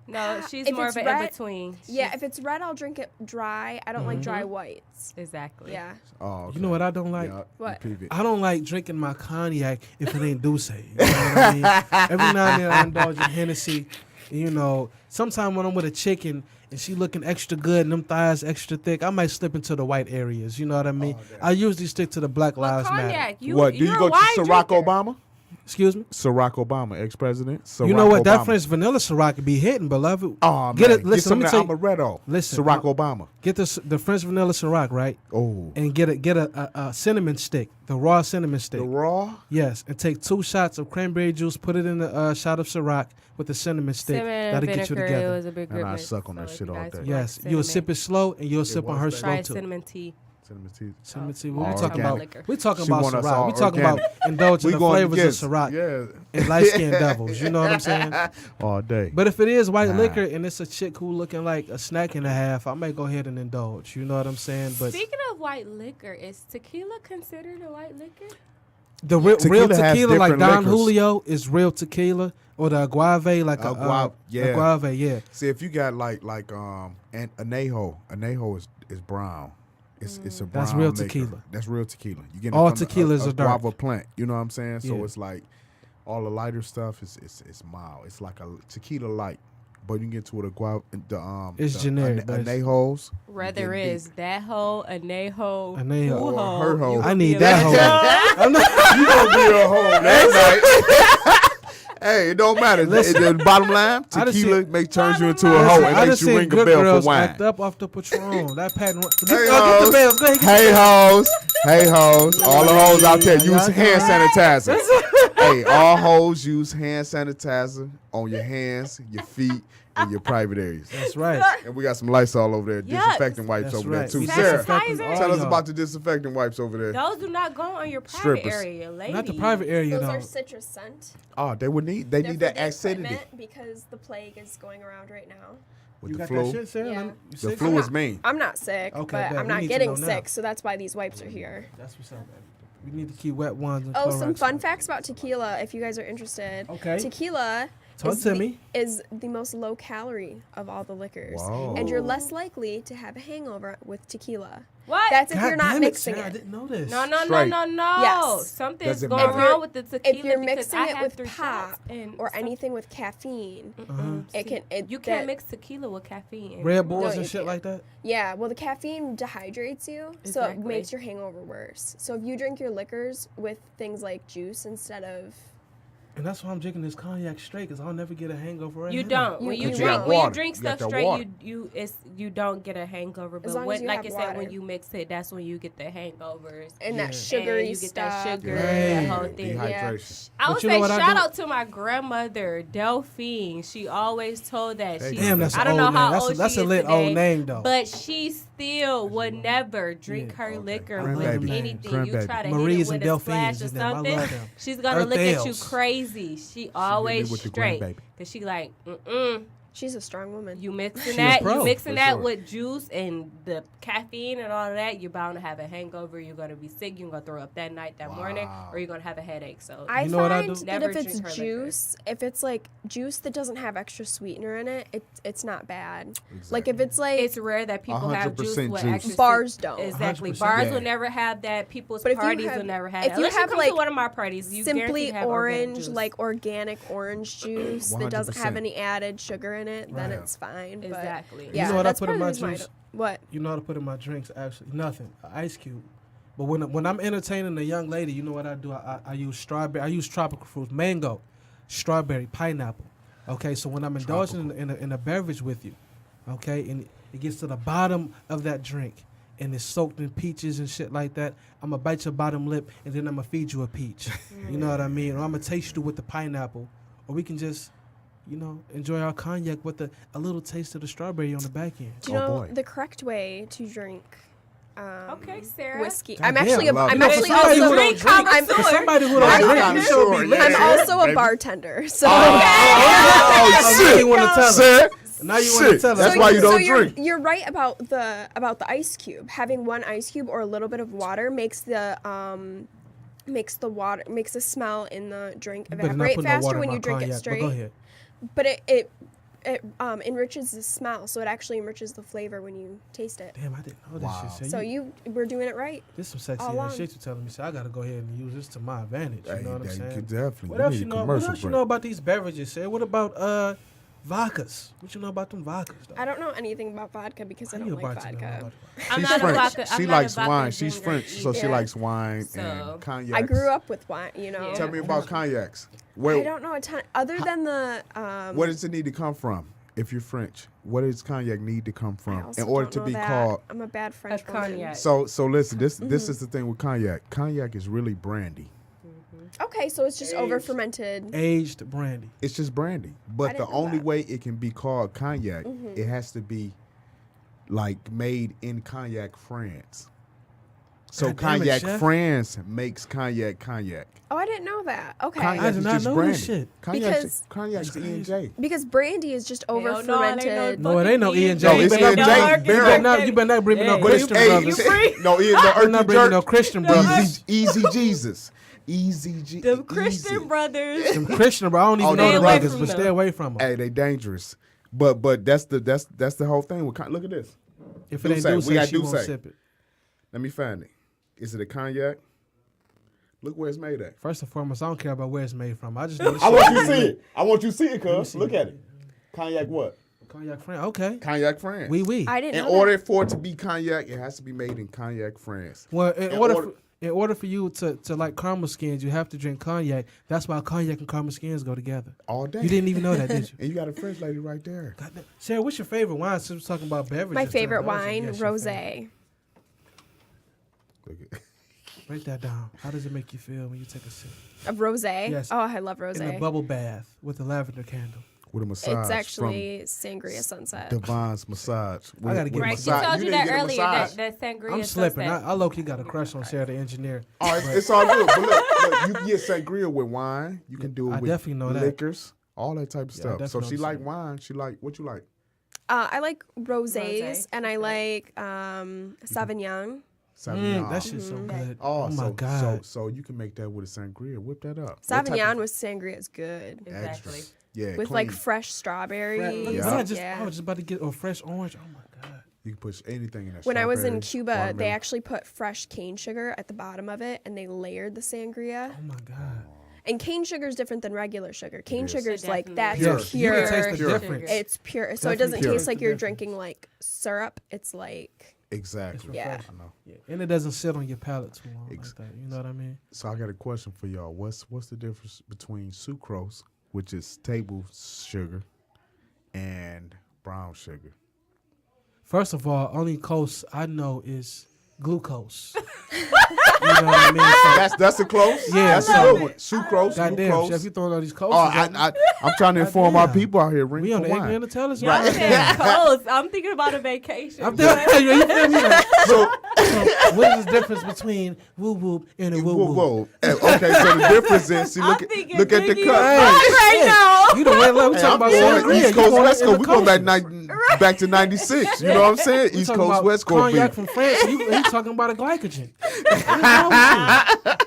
No, she's If more it's of an red- in-between. Yeah, if it's red, I'll drink it dry. I don't like dry whites. Exactly. Yeah. Oh, okay. You know what I don't like? Yeah, What? repeat it. I don't like drinking my cognac if it ain't Douce. You know what I mean? Every now and then I indulge in Hennessy. Sometimes when I'm with a chicken and she looking extra good and them thighs extra thick, I might slip into the white areas. You know what I mean? I usually stick to the Black Well, Lives Matter. cognac. What? Do you you're a go to wine Barack drinker. Obama? Excuse me? Barack Obama, ex-president. You know what? Barack That Obama. French vanilla Ciroc be hitting, beloved. Oh, Get man. it. Listen, Get let some me of tell that you. amaretto. Listen, Barack Obama. Get the French vanilla Ciroc, right? Oh. And get a cinnamon stick, the raw cinnamon stick. The raw? Yes, and take 2 shots of cranberry juice, put it in a shot of Ciroc with the cinnamon stick. Cinnamon and That'll get you vinegar, together. It was a big And I grip suck on mix, that so shit if you all guys day. like Yes, you'll cinnamon, sip it slow and you'll sip on was her bad. slow try too. cinnamon tea. Cinnamon tea. Cinnamon tea. All What we talking organic. about? Liquor. We talking She about want us Ciroc. all We talking about organic. indulging the going flavors to of Ciroc Yeah. and light skinned devils. You know what I'm saying? All day. But if it is white Nah. liquor and it's a chick who looking like a snack and a half, I might go ahead and indulge. You know what I'm saying? But Speaking of white liquor, is tequila considered a white liquor? the real Tequila has tequila, like different Don liquors. Julio, is real tequila, or the agave, like Yeah. agave, yeah. See, if you got like an anejo is brown. It's a brown That's real liquor. tequila. That's real tequila. You get All it from tequilas a are dark. guava plant. You know what I'm saying? So Yeah. it's like all the lighter stuff is mild. It's like a tequila light, but you can get to it a guava. It's generic, but it's- Anejos. Whether You get it's that hoe, anejo, Anejo. who Or hoe, her hoe. you I could need be that a- hoe. I'm not- You gonna be a hoe that night. Hey, it don't matter. The bottom line, I done tequila turns you into a Listen, hoe I and done makes you seen ring a good bell girls for wine. act up off the Patron. That patent. Get Hey, the hoes. bells. Go ahead, get Hey, the bells. hoes. Hey hoes, all the hoes out there use hand sanitizer. Hey, all hoes use hand sanitizer on your hands, your feet, and your private areas. That's right. And we got some Lysol over there, disinfecting wipes That's over right. there too. We Sarah, disinfecting all tell us y'all. about the disinfecting wipes over there. Those do not go on your private Strippers. area, ladies. Not the private area Those though. are citrus scent. Oh, they need They're that for the acidity equipment because the plague is going around right now. with You the got flu. that shit, Sarah? Yeah. You The sick? flu is mean. I'm not sick, Okay, but bet. I'm We not need to getting know now. sick, so that's why these wipes are here. That's what's up, baby. We need to keep wet ones and Oh, some Clorox. fun facts about tequila, if you guys are interested. Okay. Tequila Talk is to the, me. is the most low calorie of all the liquors. Wow. And you're less likely to have a hangover with tequila. What? That's if God you're not damn mixing Sarah, I it. didn't know this. No. Yes. Something's Doesn't going matter. wrong with the tequila. If you're because mixing I it had with 3 pop shots and or some- anything with caffeine, You can't mix tequila with caffeine. Red Bulls No, and you shit can't. like that? Yeah, well, the caffeine dehydrates you, so it Exactly. makes your hangover worse. So if you drink your liquors with things like juice instead of And that's why I'm drinking this cognac straight, because I'll never get a hangover right You now. don't. When you You drink, got when you water. drink You got stuff that straight, water. you don't get a hangover. But long when, as you like have I said, when water. you mix it, that's when you get the hangovers. and Yeah. that sugary and you get stuff. that sugar, Right. that whole thing. Dehydration. I would But you know say what I shout do? out to my grandmother, Delphine. She always told that. Hey, She, damn, that's I an don't know old how name. old That's she a is lit today, old name, though. But she still would never drink Yeah. her Okay. liquor Grandbaby. with anything. Grandbaby. You try to Marie's hit and it with a Delphines splash or and them. I something, love them. she's gonna Earth look at you Ales. crazy. She always with the straight. grandbaby. Cause she like, mm-mm. She's a strong woman. You mixing She a that, pro, you mixing for that sure. with juice and the caffeine and all of that, you're bound to have a hangover. You're gonna be sick. You're gonna throw up that night, that morning, or you're gonna have a headache. So I You know what I find do? that Never if it's drink her liquor. juice, if it's like juice that doesn't have extra sweetener in it, it's not bad. Like if it's like it's rare that people have juice 100% with juice. extra Bars sweet- don't. Exactly. 100%. Bars Yeah. will never have that. People's But if you parties have- will never have if that. you Unless have, you come like, to one of my parties, you guarantee simply to have organic orange, juice. like organic orange juice that doesn't 100%. have any added sugar in it, then Right. it's fine. But Exactly. yeah, You know what I that's put in part my of the reason why I juice? don't- What? You know how to put in my drinks, actually? Nothing. An ice cube. But when I'm entertaining a young lady, you know what I do? I use strawberry. I use tropical fruits, mango, strawberry, pineapple. Okay, so when I'm indulging in a beverage with you, okay, and it gets to the bottom of that drink, and it's soaked in peaches and shit like that, I'm going to bite your bottom lip, and then I'm going to feed you a peach. You know what I mean? Or I'm going to taste you with the pineapple. Or we can just, enjoy our cognac with a little taste of the strawberry on the back end. Do you Oh, know boy. the correct way to drink Okay, Sarah. whiskey? God I'm damn, actually, love I'm it. actually Somebody who also, don't drink, for somebody who don't I'm drink, kinda you should sure, be yeah. I'm lit. also a baby. bartender. So Oh, Now shit. you want to tell us. Sir, Now you want to shit. tell us. That's why you don't you're, drink. You're right about the ice cube. Having one ice cube or a little bit of water makes the smell in the drink You better not evaporate put no faster water in when my you drink cognac, it but straight. go ahead. But it enriches the smell, so it actually enriches the flavor when you taste it. Damn, I didn't know Wow. this shit. So you we're doing it right. This some sexy all ass along. shit you telling me. So I gotta go ahead and use this to my advantage. You Hey, know what I'm you saying? could definitely. What We else need you a know? What commercial else you break. know about these beverages? Say, what about vodkas? What you know about them vodkas? Though? I don't know anything about vodka because I How don't you like about to know vodka. about I'm She's not French. a vodka. She I'm likes not a vodka wine. She's drinker French, so she either. likes wine So- and cognac. I grew up with wine, Yeah. Tell me about cognacs. I Where, don't know a ton other than the where does it need to come from? If you're French, where does cognac need to come I from also in order don't to know be that. called? I'm a bad French woman. cognac. So listen. This is the thing with cognac. Cognac is really brandy. Okay, so it's just over fermented. Aged brandy. It's just brandy. But the didn't know only that. way it can be called cognac, it has to be like made in Cognac, France. So God damn it, Cognac chef. France makes cognac. Oh, I didn't know that. Okay. Cognac I did is not just know brandy. this shit. Because- Cognac is E&J. Because brandy is just over Hell no, it ain't fermented. No, it ain't no E&J. No, You it's better not E&J bring- barrel. You better not bring me no Hey, Christian hey, brothers. you free? No, I'm not Earthy bringing no Jerk. Christian brothers. Easy Jesus. Easy. The Christian brothers. Them Christian bro, I don't even Oh, know stay the away brothers, from but them. stay away from them. Hey, they dangerous. But that's the whole thing with look at this. If it ain't Douce, we Douce, got she won't Douce. sip it. Let me find it. Is it a cognac? Look where it's made at. First and foremost, I don't care about where it's made from. I just know the I shit. want you to see it. I want you to see it, Let me cuz. see Look it. at it. Cognac what? Cognac friend. Okay. Cognac France. Oui. I didn't In know order that. for it to be cognac, it has to be made in Cognac, France. Well, order- in order for you to like caramel skins, you have to drink cognac. That's why cognac and caramel skins go together. All day. You didn't even know that, did you? And you got a French lady right there. Goddamn. Sarah, what's your favorite wine? Since we're talking about beverages. My too, favorite I was gonna wine, guess your rosé. favorite. Look at Break that down. How does it make you feel when you take a sip? Of rosé? Yes. Oh, I love In the rosé. bubble bath with the lavender candle. With a massage. It's actually sangria sunset. Divine's massage. I gotta get Right, Massage. she told you didn't that get a earlier. massage. That sangria. I'm slipping. sunset. I low-key got a crush on Sarah the engineer. All right, it's all good. But look, you can get sangria with wine. You can do it I with definitely know that. liquors, all that type of Yeah, I stuff. So definitely she know like that. wine. She like, what you like? I like rosés, Rosé, and I like Sauvignon. Sauvignon. That shit's so good. Oh, my God. So you can make that with a sangria. Whip that up. What type Sauvignon of with sangria is good. Exactly. extras? Yeah, With clean. like fresh strawberries. Yeah. I was Yeah. just about to get a fresh orange. Oh my God. You can put anything in that. When I was in Strawberry, Cuba, they watermelon. actually put fresh cane sugar at the bottom of it, and they layered the sangria. Oh my God. And cane sugar is different than regular sugar. Cane is. sugar is It like definitely that's Yes, pure. you can taste the Pure. difference. It's pure, so Definitely it doesn't pure. taste like The you're difference. drinking like syrup. It's like Exactly. Yeah. I know. Yeah. And it doesn't sit on your palate too long Ex- like that. You know what I mean? So I got a question for y'all. What's the difference between sucrose, which is table sugar, and brown sugar? First of all, only coast I know is glucose. You know what I mean? So, That's a close. Yeah, that's a so- good one. Sucrose, goddamn, glucose. Chef, you throwing all these coasts. Oh, I'm trying to inform our Goddamn. people out here. Ring we on for the wine. ignorant intelligence. Y'all Right? said close. I'm thinking about a vacation. I'm you feel me? Like, So, so what is the difference between woo whoop and a woo whoa, woo? whoa. Okay, so the difference is, see, I'm look at thinking the cup. Biggie Hey, right now. You the way we Hey, talking I'm about going sangria. East You Coast, going West in Coast. the We going back culture. back to '96. You know what I'm saying? We East talking Coast, about West Coast. cognac Beat. from France. He talking about a glycogen. What's wrong with you?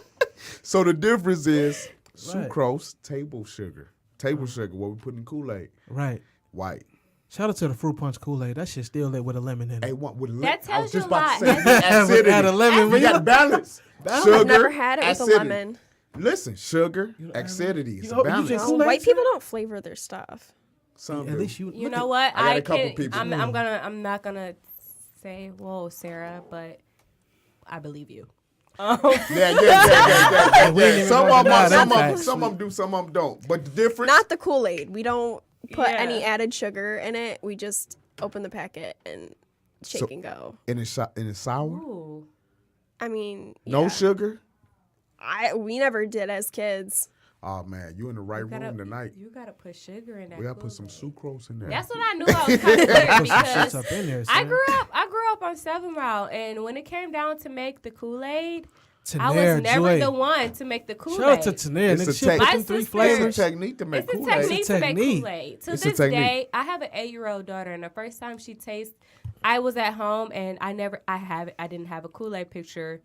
So the difference is Right. sucrose, table sugar. Table sugar, what we put in Kool-Aid, Right. white. Shout out to the fruit punch Kool-Aid. That shit still lit with a lemon in it. Hey, what with That I was tells just you about to a lot. say That's- acidity. Add a lemon. We got balance. Sugar, I've never had it with acidity. a lemon. Listen, sugar, acidity. It's You a know, you balance. just- No, Kool-Aid white too? people don't flavor their stuff. Some At do. least you. You look know at- what? I got a couple people. I'm not gonna say, whoa, Sarah, but I believe you. Yeah. We ain't even Some gonna of deny them, them facts. some of them do, some of them don't. But the difference, Not the Kool-Aid. We don't put Yeah. any added sugar in it. We just open the packet and shake So- and go. and it's sour, Ooh. I mean, no yeah. sugar. We never did as kids. Oh man, you in the right room tonight. You gotta put sugar in that. We gotta put some Kool-Aid. sucrose in there. That's what I knew I was kind of clear Put some because shits up in there, I son. grew up on 7 Mile, and when it came down to make the Kool-Aid, I Tanair was never Joy. the one to make the Kool-Aid. Shout out to Tanair. It's Nigga, a she tech- put My them 3 sister- flavors. It's a technique to make It's a Kool-Aid. technique It's a to make technique. Kool-Aid. To It's a this technique. day, I have an 8-year-old daughter, and the first time she tastes, I was at home, and I didn't have a Kool-Aid picture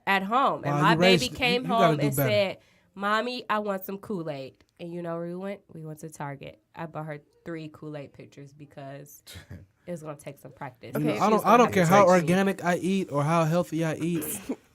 at home, and Wow, my you baby raised- came you gotta home do and better. said, "Mommy, I want some Kool-Aid." And you know where we went? We went to Target. I bought her 3 Kool-Aid pictures because it was gonna take some practice. Okay, She I was don't gonna care have to how teach me. organic I eat or how healthy I eat,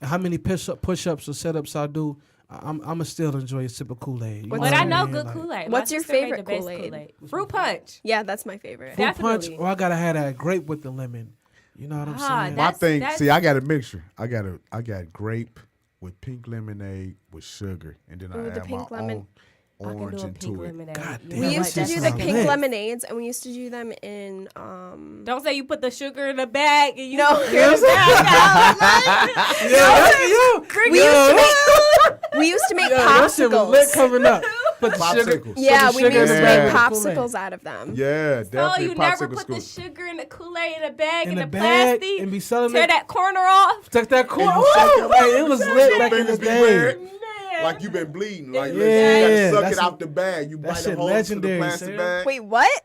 and how many push-ups or setups I do. I'ma still enjoy a sip of Kool-Aid. You But But what I mean? know good Like, Kool-Aid. What's My your sister made favorite the best Kool-Aid? Fruit punch. Yeah, that's my favorite. Fruit punch, Definitely. or I gotta have that grape with the lemon. You know what I'm Ah, saying? My thing, That's- see, I got a mixture. I got grape with pink lemonade with sugar, and then Ooh, I the add my pink lemon. own I can orange do a into pink it. lemonade. God You damn, know We that used to shit do the sounds pink lit. lemonades, and we used to do them in. Don't say you put the sugar in the bag and you No, put here's it down. We used to make That shit was lit popsicles. coming up. Put the sugar. Popsicles. Yeah, the we sugar used to in make the Kool-Aid. popsicles out of them. Yeah, So definitely. you never popsicle put the scoop. sugar and the Kool-Aid in a bag In in the the bag plastic and be selling tear it. that corner off. Took that corn. And you suck Woo! it. Hey, it was lit back in the Fingers be weird. day. Man. Like you been bleeding. Like Yeah, listen, you gotta suck that's it out the bag. You that bite shit the holes to the legendary, plastic Sarah. bag. Wait, what?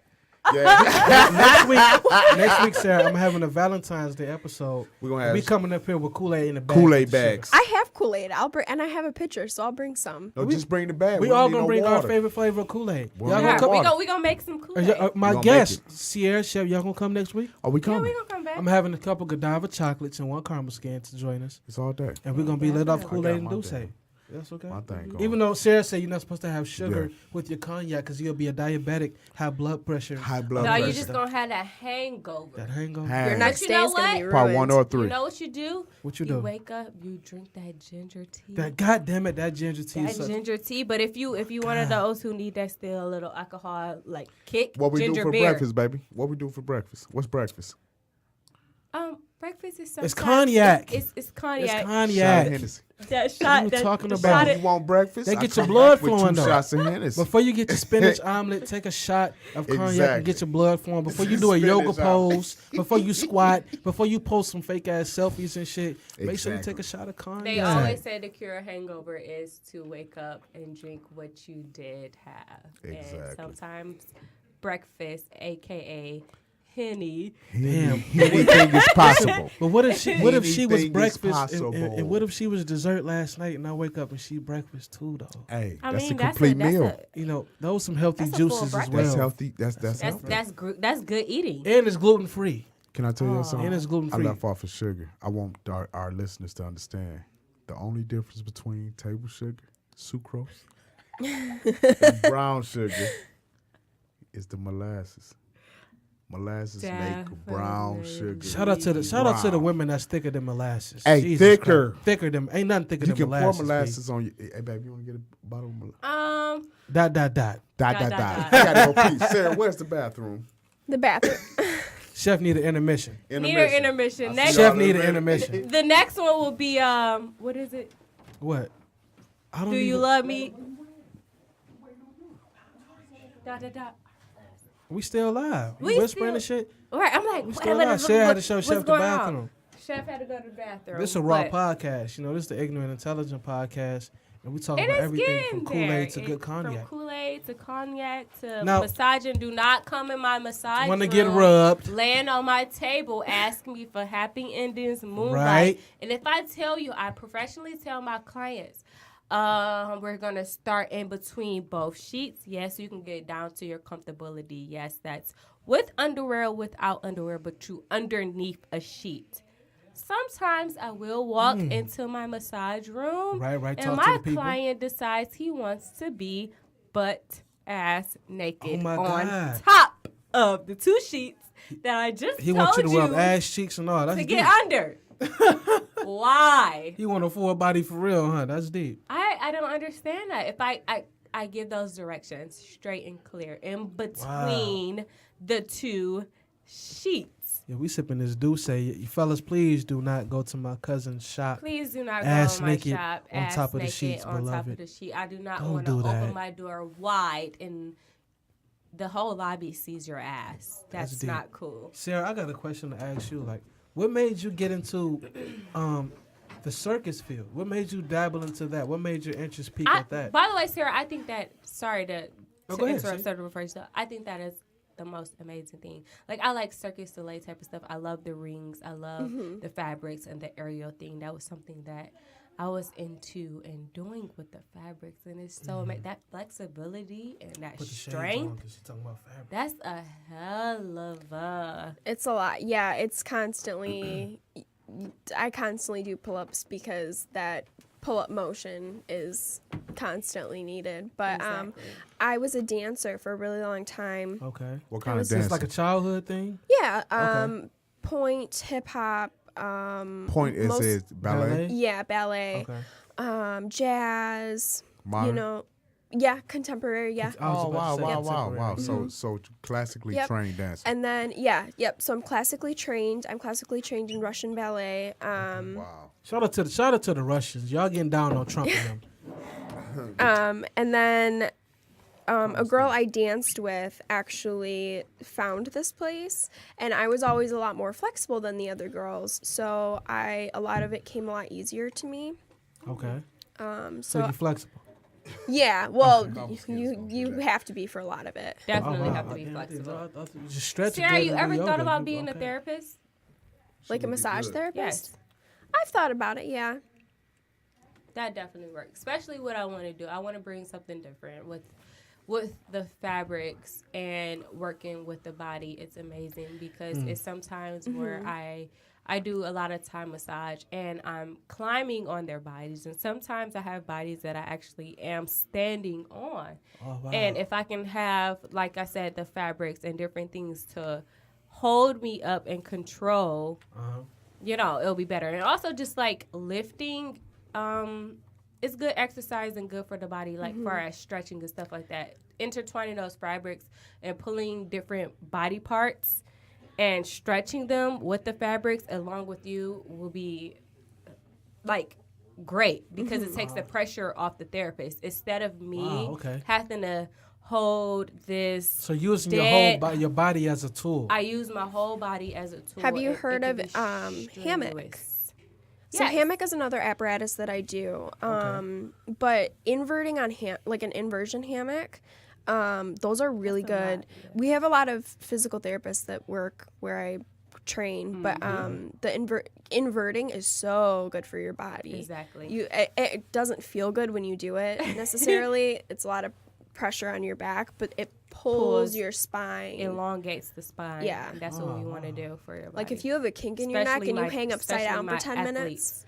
Yeah. Next week, Sarah, I'm having a Valentine's Day episode. We're gonna have We coming up here with Kool-Aid in the bag. Kool-Aid with the sugar. bags. I have Kool-Aid. I'll bring, and I have a pitcher, so I'll bring some. No, just bring the bag. We don't all need gonna no bring our water. favorite flavor of Kool-Aid. Well, Y'all yeah, gonna come? We gonna make some Kool-Aid. We My gonna guest, make Sierra Chef, y'all gonna come next week? Are we Yeah, coming? we gonna come back. I'm having a couple Godiva chocolates and 1 caramel skin to join us, It's all day. and we're gonna be lit off I Kool-Aid got and my Douce. day. That's okay. My thing going. Even though Sarah said you're not supposed to have sugar Yeah. with your cognac because you'll be a diabetic, high blood pressure. High blood No, pressure. you just gonna have that hangover. That hangover. Hang. Your next you day know is gonna be what? ruined. Part 1 or 3. You know what you do? What you do? Wake up, you drink that ginger tea. That goddamn it, that ginger tea. That is such- ginger tea, but if you one of those who need that still a little alcohol like kick, What we do ginger for beer. breakfast, baby? What we do for breakfast? What's breakfast? Breakfast is It's sometimes cognac. It's cognac. It's Shot cognac. of Hennessy. that shot. you That talking the about? shot You want breakfast? They I get your come blood back with flowing, two though. shots of Hennessy. Before you get your spinach omelet, take a shot of cognac and Exactly. get your blood flowing. Before you do a yoga Spinach omelet. pose, before you squat, before you post some fake ass selfies and shit, make sure you Exactly. take a shot of cognac. They always say the cure a hangover is to wake up and drink what you did have. Exactly. And sometimes breakfast, aka Henny. Damn. Anything is possible. But what if she was Anything is breakfast and possible. what if she was dessert last night and I wake up and she breakfast too though? Hey, I that's mean, a complete meal. You know, those some healthy That's a full juices as breakfast. well. That's healthy. That's healthy. That's good eating. And it's gluten free. Can I tell you something? And it's gluten I free. left off of sugar. I want our listeners to understand the only difference between table sugar, sucrose, and brown sugar is the molasses. Molasses make brown sugar. Shout out to the women that's thicker than molasses. Hey, Jesus thicker. Christ. Thicker than ain't nothing thicker You than can molasses. pour molasses on you. Hey, baby, you want to get a bottle of molasses? Dot. Dot. dot. I gotta go pee. Sarah, where's the bathroom? The bathroom. Chef need an intermission. Need an intermission. Next, Chef need an intermission. the next one will be what is it? What? I don't Do you even- love me? Dot. We still live. We You whispering still- and shit. Right, I'm like, We still live. Chef had to show Chef the bathroom. Chef had to go to the bathroom. This is a raw but- podcast. You know, this is the Ignorant Intelligent podcast. And we talk And about it's everything getting from Kool-Aid there. to good cognac. From Kool-Aid to cognac to Now- massaging. Do not come in my massage Want to room, get rubbed. land on my table, ask me for happy endings, moonlight. Right. And if I tell you, I professionally tell my clients, we're going to start in between both sheets. Yes, you can get down to your comfortability. Yes, that's with underwear, without underwear, but you underneath a sheet. Sometimes I will walk into my massage room, Right, and talk to my the people. client decides he wants to be butt ass naked Oh my on God. top of the two sheets that I just He told wants you to rub you ass cheeks and all. That's to deep. get under. Why? He want a full body for real, huh? That's deep. I don't understand that. If I give those directions straight and clear in between the two sheets. Yeah, we sipping this Douce. You fellas, please do not go to my cousin's shop. Please do not Ass go in my naked shop on ass top of the naked sheets, on top beloved. of the sheet. I do not Don't want to do open that. my door wide and the whole lobby sees your ass. That's deep. not cool. Sarah, I got a question to ask you. Like, what made you get into the circus field? What made you dabble into that? What made your interest peak at that? By the way, Sarah, I think that sorry to go ahead, interrupt see? Sarah first. I think that is the most amazing thing. Like I like circus Soleil type of stuff. I love the rings. I love the fabrics and the aerial thing. That was something that I was into and doing with the fabrics, and it's so that flexibility and that Put the shades strength. on 'cause she talking about fabric. That's a hell of a. It's a lot. Yeah, it's constantly. I constantly do pull-ups because that pull-up motion is constantly needed. But Exactly. I was a dancer for a really long time. Okay. What kind of It's dance? like a childhood thing. Yeah, point, hip hop. Point is most- is ballet. Yeah, ballet. Okay. Jazz. Modern? You know, yeah, contemporary. Yeah. I was Oh about to say wow. contemporary. So classically Yep. trained dancer. And then so I'm classically trained. I'm classically trained in Russian ballet. Wow. Shout out to the Russians. Y'all getting down on Trump and them. And then a girl I danced with actually found this place, and I was always a lot more flexible than the other girls, so a lot of it came a lot easier to me. Okay. So So you're flexible. yeah, well, you have to be for a lot of it. Definitely wow. have to be Damn, flexible. I just stretch. Sarah, it you good ever and do thought yoga. about You- being a okay. therapist? Like a massage therapist? Yes. I've thought about it, yeah. That definitely works. Especially what I want to do. I want to bring something different with the fabrics and working with the body. It's amazing because it's sometimes where I do a lot of time massage and I'm climbing on their bodies, and sometimes I have bodies that I actually am standing on. Oh, wow. And if I can have, like I said, the fabrics and different things to hold me up and control, it'll be better. And also just like lifting, it's good exercise and good for the body, like far as stretching and stuff like that. Intertwining those fabrics and pulling different body parts and stretching them with the fabrics along with you will be like great because it takes the pressure off the therapist instead of me having to hold this. So using your body as a tool. I use my whole body as a tool. Have you heard of hammock? So hammock is another apparatus that I do. But inverting on like an inversion hammock, those are really good. We have a lot of physical therapists that work where I train, but the inverting is so good for your body. Exactly. It doesn't feel good when you do it necessarily. It's a lot of pressure on your back, but it pulls your spine, elongates the spine. Yeah, and that's what we want to do for your body. Like if you have a kink in your neck and you hang upside down for 10 minutes.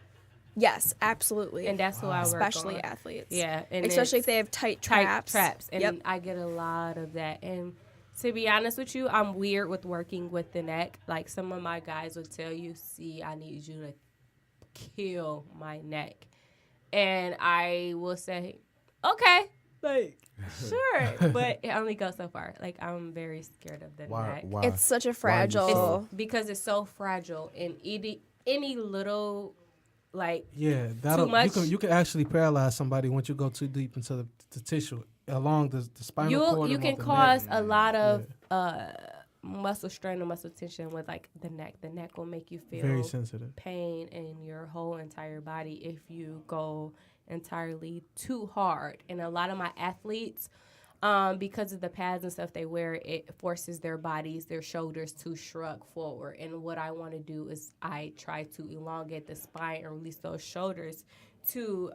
Yes, absolutely. And that's who I work especially on. Athletes. Yeah, and especially if they have tight traps. And I get a lot of that. And to be honest with you, I'm weird with working with the neck. Like some of my guys will tell you, "See, I need you to kill my neck," and I will say, "Okay." Like, sure, but it only goes so far. Like, I'm very scared of the neck. Why? It's such a fragile. Because it's so fragile, and any little, like, that'll too much. You can actually paralyze somebody once you go too deep into the tissue along the spinal cord. You can cause a lot of muscle strain or muscle tension with like the neck. The neck will make you feel very sensitive pain in your whole entire body if you go entirely too hard. And a lot of my athletes, because of the pads and stuff they wear, it forces their bodies, their shoulders to shrug forward. And what I want to do is I try to elongate the spine and release those shoulders to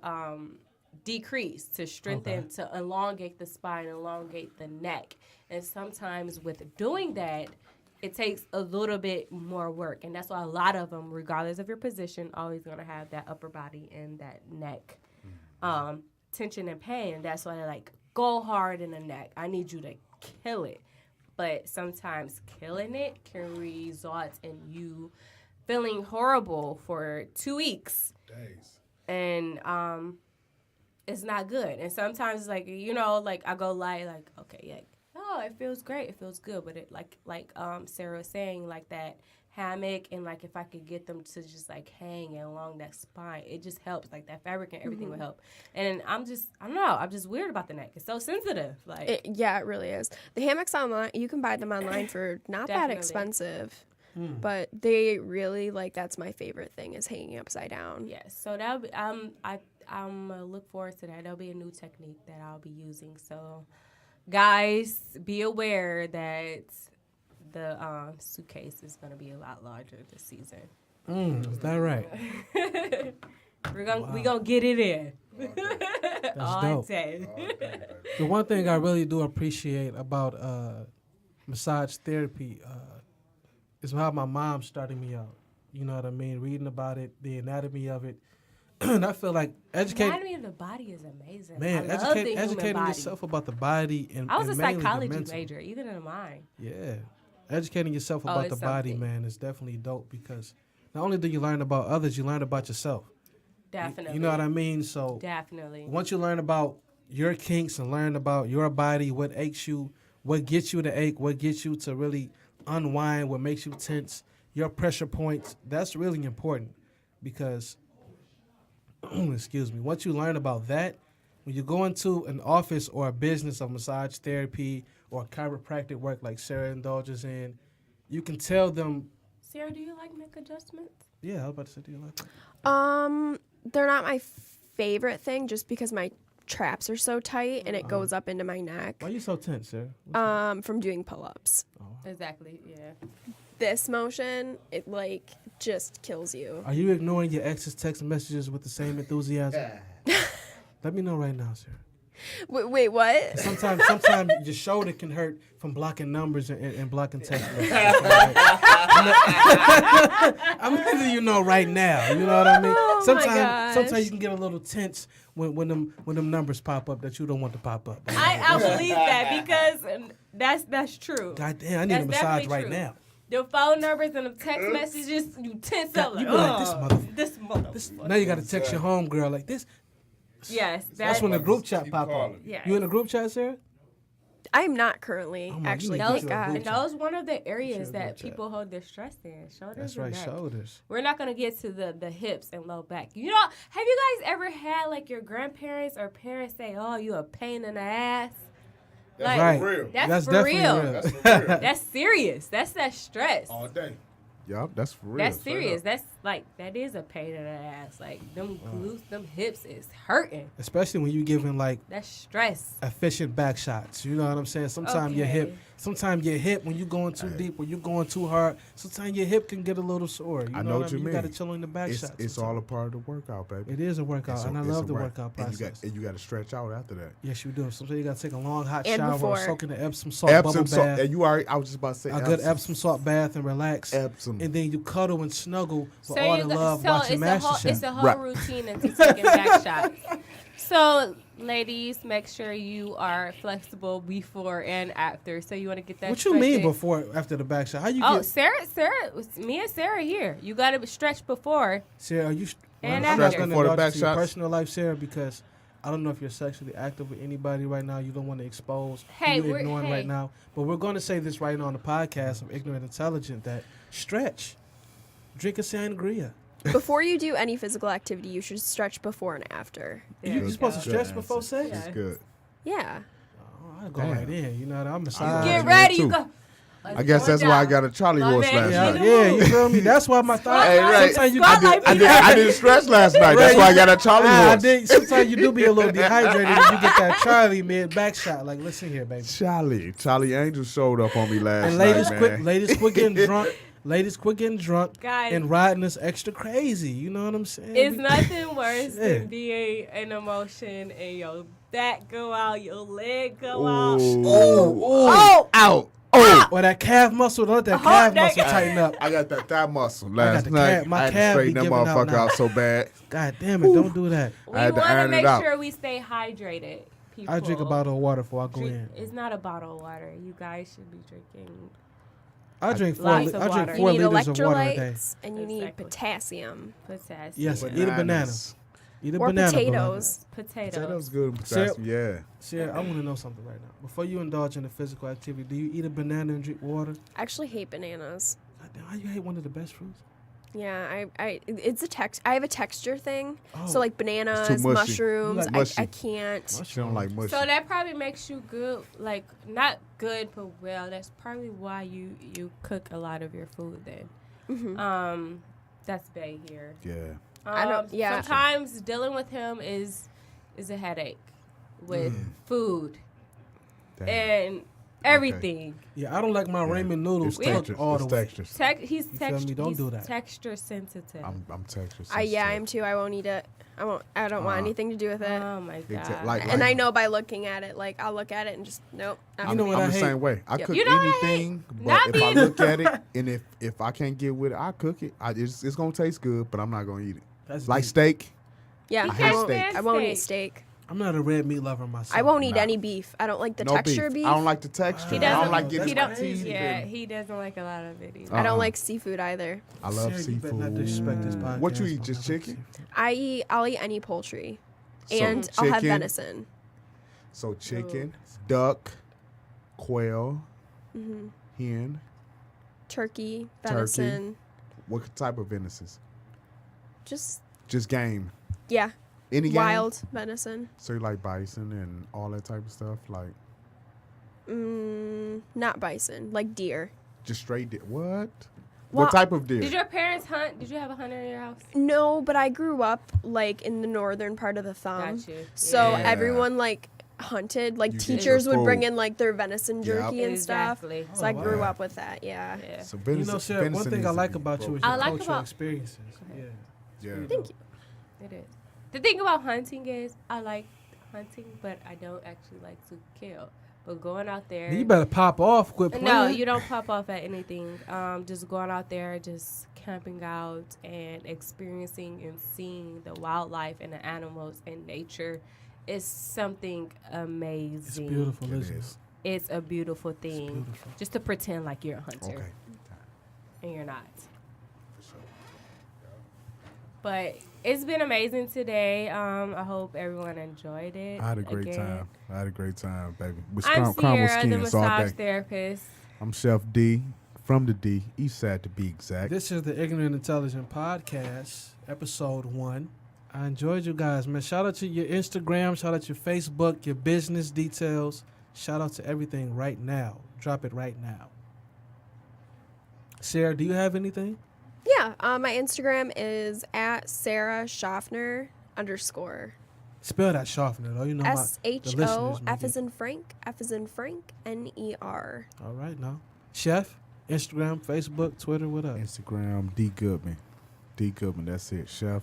decrease, to strengthen, to elongate the spine, elongate the neck. And sometimes with doing that, it takes a little bit more work. And that's why a lot of them, regardless of your position, always going to have that upper body and that neck tension and pain. And that's why they're like, go hard in the neck. I need you to kill it. But sometimes killing it can result in you feeling horrible for 2 weeks. Days. And it's not good. And sometimes it's like, you know, like I go lie, like, okay, yeah, oh, it feels great, it feels good. But it like Sarah was saying, like that hammock, and like if I could get them to just like hang along that spine, it just helps. Like that fabric and everything would help. And I don't know, I'm just weird about the neck. It's so sensitive. Like it really is. The hammocks online, you can buy them online for not that expensive. But they really, like, that's my favorite thing is hanging upside down. Yes. So that'll be, I'm look forward to that. That'll be a new technique that I'll be using. So, guys, be aware that the suitcase is going to be a lot larger this season. Is that right? we gonna get it in. That's all dope. day. The one thing I really do appreciate about massage therapy is how my mom started me out. You know what I mean? Reading about it, the anatomy of it. And I feel like anatomy of the body is amazing. Man, educating yourself about the body and I was and a mainly psychology the mental. major, even in mine. Yeah. Educating yourself about the body, man, is definitely dope because not only do you learn about others, you learn about yourself. Definitely. You know what I mean? So definitely. Once you learn about your kinks and learn about your body, what aches you, what gets you to ache, what gets you to really unwind, what makes you tense, your pressure points, that's really important because, excuse me, once you learn about that, when you go into an office or a business of massage therapy or chiropractic work like Sarah indulges in, you can tell them. Sarah, do you like neck adjustments? Yeah, I was about to say, do you like that? They're not my favorite thing just because my traps are so tight and it goes up into my neck. Why are you so tense, Sarah? From doing pull-ups. Oh. Exactly, yeah. This motion, it like just kills you. Are you ignoring your ex's text messages with the same enthusiasm? Let me know right now, Sarah. Wait, what? Sometimes your shoulder can hurt from blocking numbers and blocking text messages. I'm letting you know right now. You know what I mean? Oh Sometimes you can get a little tense when them numbers pop up that you don't want to pop up. I believe that because that's true. God damn, I need a massage right now. The phone numbers and the text messages, you tense up like, you be like, this motherfucker. Now you got to text your homegirl like this. Yes. That's when the group chat pop up. Yes. You in the group chat, Sarah? I'm not currently, Oh my, you actually. need to Thank get you a God. boot And those one of the Sure, areas that group chat. people hold their stress in. Shoulders That's and right, neck. shoulders. We're not gonna get to the hips and low back. You know, have you guys ever had like your grandparents or parents say, "Oh, you a pain in the ass"? Like, Right. real. That's for definitely real. real. That's for real. That's serious. That's that stress. All day. Yup, that's for real. That's straight serious. up. That's like that is a pain in the ass. Like them glutes, them hips is hurting. Especially when you giving like That's stress. efficient back shots. You know what I'm saying? Sometimes your Okay. hip, when you're going too deep, when you're going too hard, sometimes your hip can get a little sore. You I know know what what I you mean? You got to mean. chill in the back shots. It's all a part of the workout, baby. It is a workout, and I love the workout and process. you got to stretch out after that. Yes, you do. Sometimes you got to take a long hot And shower, before. soak in the Epsom salt bubble Epsom salt. bath, And you already, I was just about to say a good Epsom salt bath, and relax. Epsom. And then you cuddle and snuggle with So all you the got- love so watching MasterChef. it's a whole Right. routine into taking back shots. So, ladies, make sure you are flexible before and after. So you want to get that. What you mean stretching. before, after the back shot? How you Oh, get? Sarah, me and Sarah here. You got to stretch before. Sarah, are you? And I'm after. not going to Before the indulge back into your shots? personal life, Sarah, because I don't know if you're sexually active with anybody right now. You don't want to expose Hey, who you're we're- ignoring hey. right now. But we're going to say this right now on the podcast of Ignorant Intelligent that stretch, drink a sangria. Before you do any physical activity, you should stretch before and after. There You're we supposed to go. stretch before sex? It's good. Yeah. Oh, I go Damn. right in. You know, I'm a You side. get man, ready. too. You go. I guess that's why I got a Charlie My horse man, last Yeah, night. yeah, you feel me? That's why my thigh. Hey, right. Sometimes you Squat do. like I did stretch last night. That's why I got a Charlie I horse. did. Sometimes you do be a little dehydrated when you get that Charlie mid back shot. Like, listen here, baby. Charlie Angel showed up on me last And night, ladies quit getting drunk. Ladies quit getting drunk Guys. and riding us extra crazy. You know what I'm saying? It's nothing worse Shit. than being in emotion and your back go out, your leg go out. Oh, out. Oh, Or that calf muscle, don't let that Oh, calf that- muscle tighten up. I got that thigh muscle got last the night. calf- my I had to calf straighten be that giving out motherfucker now. out so bad. God damn it, don't do that. We I had to want to iron it make out. sure we stay hydrated. People. I drink a bottle of water before I go in. It's not a bottle of water. You guys should be drinking. I drink four. Lots of I drink water. 4 You need liters of water a day. electrolytes and you need Exactly. potassium. Potassium. Yes, eat a banana. Bananas. Eat a Or banana. potatoes. Potatoes. Potatoes good. Sarah- Potassium, yeah. Sarah, I want to know something right now. Before you indulge in the physical activity, do you eat a banana and drink water? I actually hate bananas. God damn, how you hate one of the best fruits? Yeah, it's I have a texture thing. Oh. So like bananas, mushy. mushrooms, You like mushy. I can't. She don't like mush. So that probably makes you good, like not good, but well. That's probably why you cook a lot of your food then. Mm-hmm. That's Bay here. Yeah. I don't- yeah. Sometimes dealing with him is a headache with food Damn. and everything. Yeah, I don't like my ramen noodles It's cooked textures. all the It's way. textures. He's feel me? texture. Don't He's do that. texture sensitive. I'm textures. I am too. I won't eat it. I don't want anything to do with it. Oh my god. Exact- like- And I know by looking at it, like I'll look at it and just nope. You know what I I'm the hate? same way. I Yep. cook You know what I hate? anything, Not but if I being- look at it and if I can't get with it, I cook it. It's gonna taste good, but I'm not gonna eat it. That's Like deep. steak. Yeah, You I I, hate won't. steak. I won't eat steak. I'm not a red meat lover myself. I won't eat Nah. any beef. I don't like the No texture beef. of beef. I don't like the texture. He I doesn't. don't like That's getting he my don't. teeth. Yeah, in. he doesn't like a lot of it either. I don't Uh-uh. like seafood either. I love Sarah, you better not seafood. disrespect this podcast. What you eat? Don't Just ever chicken? seafood. I'll eat any poultry, So and I'll have chicken, venison. So chicken, duck, quail, hen. Turkey, venison. What type of venisons? Just Just game. yeah, Any game? wild venison. So you like bison and all that type of stuff? Like Not bison, like deer. just straight deer? What? Well, What type of deer? Did your parents hunt? Did you have a hunter in your house? No, but I grew up like in the northern part of the thumb. Got you. So Yeah. everyone like hunted. Like You get teachers your would bring food. in like their venison jerky and stuff. Exactly. So I Oh, grew wow. up with that. Yeah. Yeah. So You venison, know, Sarah, one venison thing I needs to like be about you is broken. your I like cultural about- experiences. Yeah. Yeah. Thank you. It is. The thing about hunting is I like hunting, but I don't actually like to kill. But going out there. You better pop off. Quit playing. No, you don't pop off at anything. Just going out there, just camping out and experiencing and seeing the wildlife and the animals and nature is something amazing. It's beautiful, It isn't it? is. It's a beautiful thing. beautiful. Just to pretend like you're a hunter Okay. and you're not. But it's been amazing today. I hope everyone enjoyed it. I had a great time, baby. With I'm caramel Sierra, the skins all massage day. therapist. I'm Chef D, from the D, East Side to be exact. This is the Ignorant Intelligent Podcast, episode 1. I enjoyed you guys, man. Shout out to your Instagram, shout out to your Facebook, your business details. Shout out to everything right now. Drop it right now. Sarah, do you have anything? Yeah, my Instagram is at Sarah Schaffner _ Spell that Schaffner, though. You know, the SHO listeners F maybe. as in Frank, F as in Frank, NER. All right, now. Chef, Instagram, Facebook, Twitter, what up? Instagram, D Goodman. D Goodman, that's it. Chef,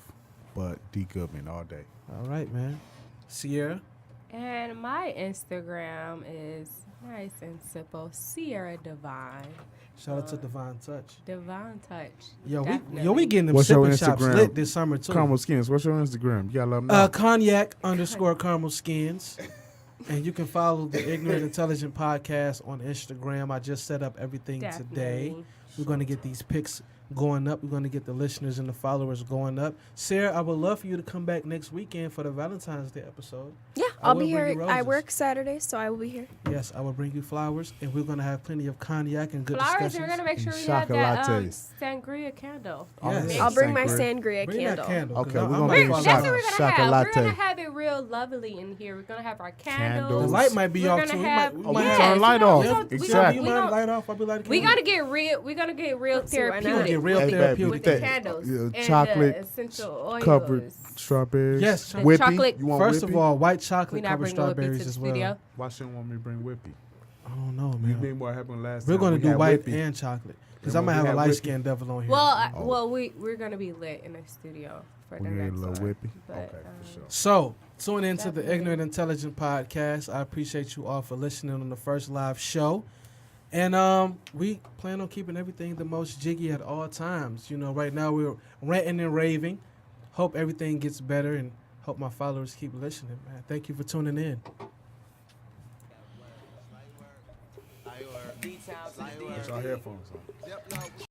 but D Goodman all day. All right, man. Sierra? And my Instagram is nice and simple. Sierra Divine. Shout out to Divine Touch. Divine Touch. Yo, Definitely. we getting them What's your sipping shops Instagram? lit this summer, too. Caramel Skins, what's your Instagram? You gotta let them know. Cognac _ Caramel Skins. And you can follow the Ignorant Intelligent Podcast on Instagram. I just set up everything today. Definitely. We're going to get these pics going up. We're going to get the listeners and the followers going up. Sarah, I would love for you to come back next weekend for the Valentine's Day episode. Yeah, I I'll will be bring here. you I roses. work Saturday, so I will be here. Yes, I will bring you flowers, and we're going to have plenty of cognac and good Flowers, discussions. we're going to make sure And we have that chocolates. sangria candle. Yes. I'll bring my Sangria. sangria Bring candle. that candle. 'cause Okay, I'm we're gonna ready bring for That's what flowers. we're going to have. We're going Chocolate. to have it real lovely in here. We're going to have our Candles. candles. The light might be We're off, gonna too. have- Oh, We we might Yes, turn the light off. we don't- we Exactly. You we mind don't- light off? I'll be lighting We candles. got to get real. We're going to get real Let's see right now. therapeutic. Get real Hey, baby, therapeutic. with the that- candles and chocolate the essential oils. covered strawberries. Yes, The Whippy. chocolate- You want First whippy? of all, white We chocolate not covered bringing Whippy to strawberries the as well. studio. Why shouldn't want me to bring whippy? I don't know, You man. mean what happened last We're time? going to We do had white whippy. and chocolate. Because And I'm going when to have we a had light-skinned devil on here. Well, we're going to be lit in the studio for the We need a next little one. whippy. But, Okay, for sure. So, tune into the Definitely. Ignorant Intelligent Podcast. I appreciate you all for listening on the first live show. And we plan on keeping everything the most jiggy at all times. You know, right now we're ranting and raving. Hope everything gets better and hope my followers keep listening, man. Thank you for tuning in. D-Town to the D. Put your headphones on. Yep, no.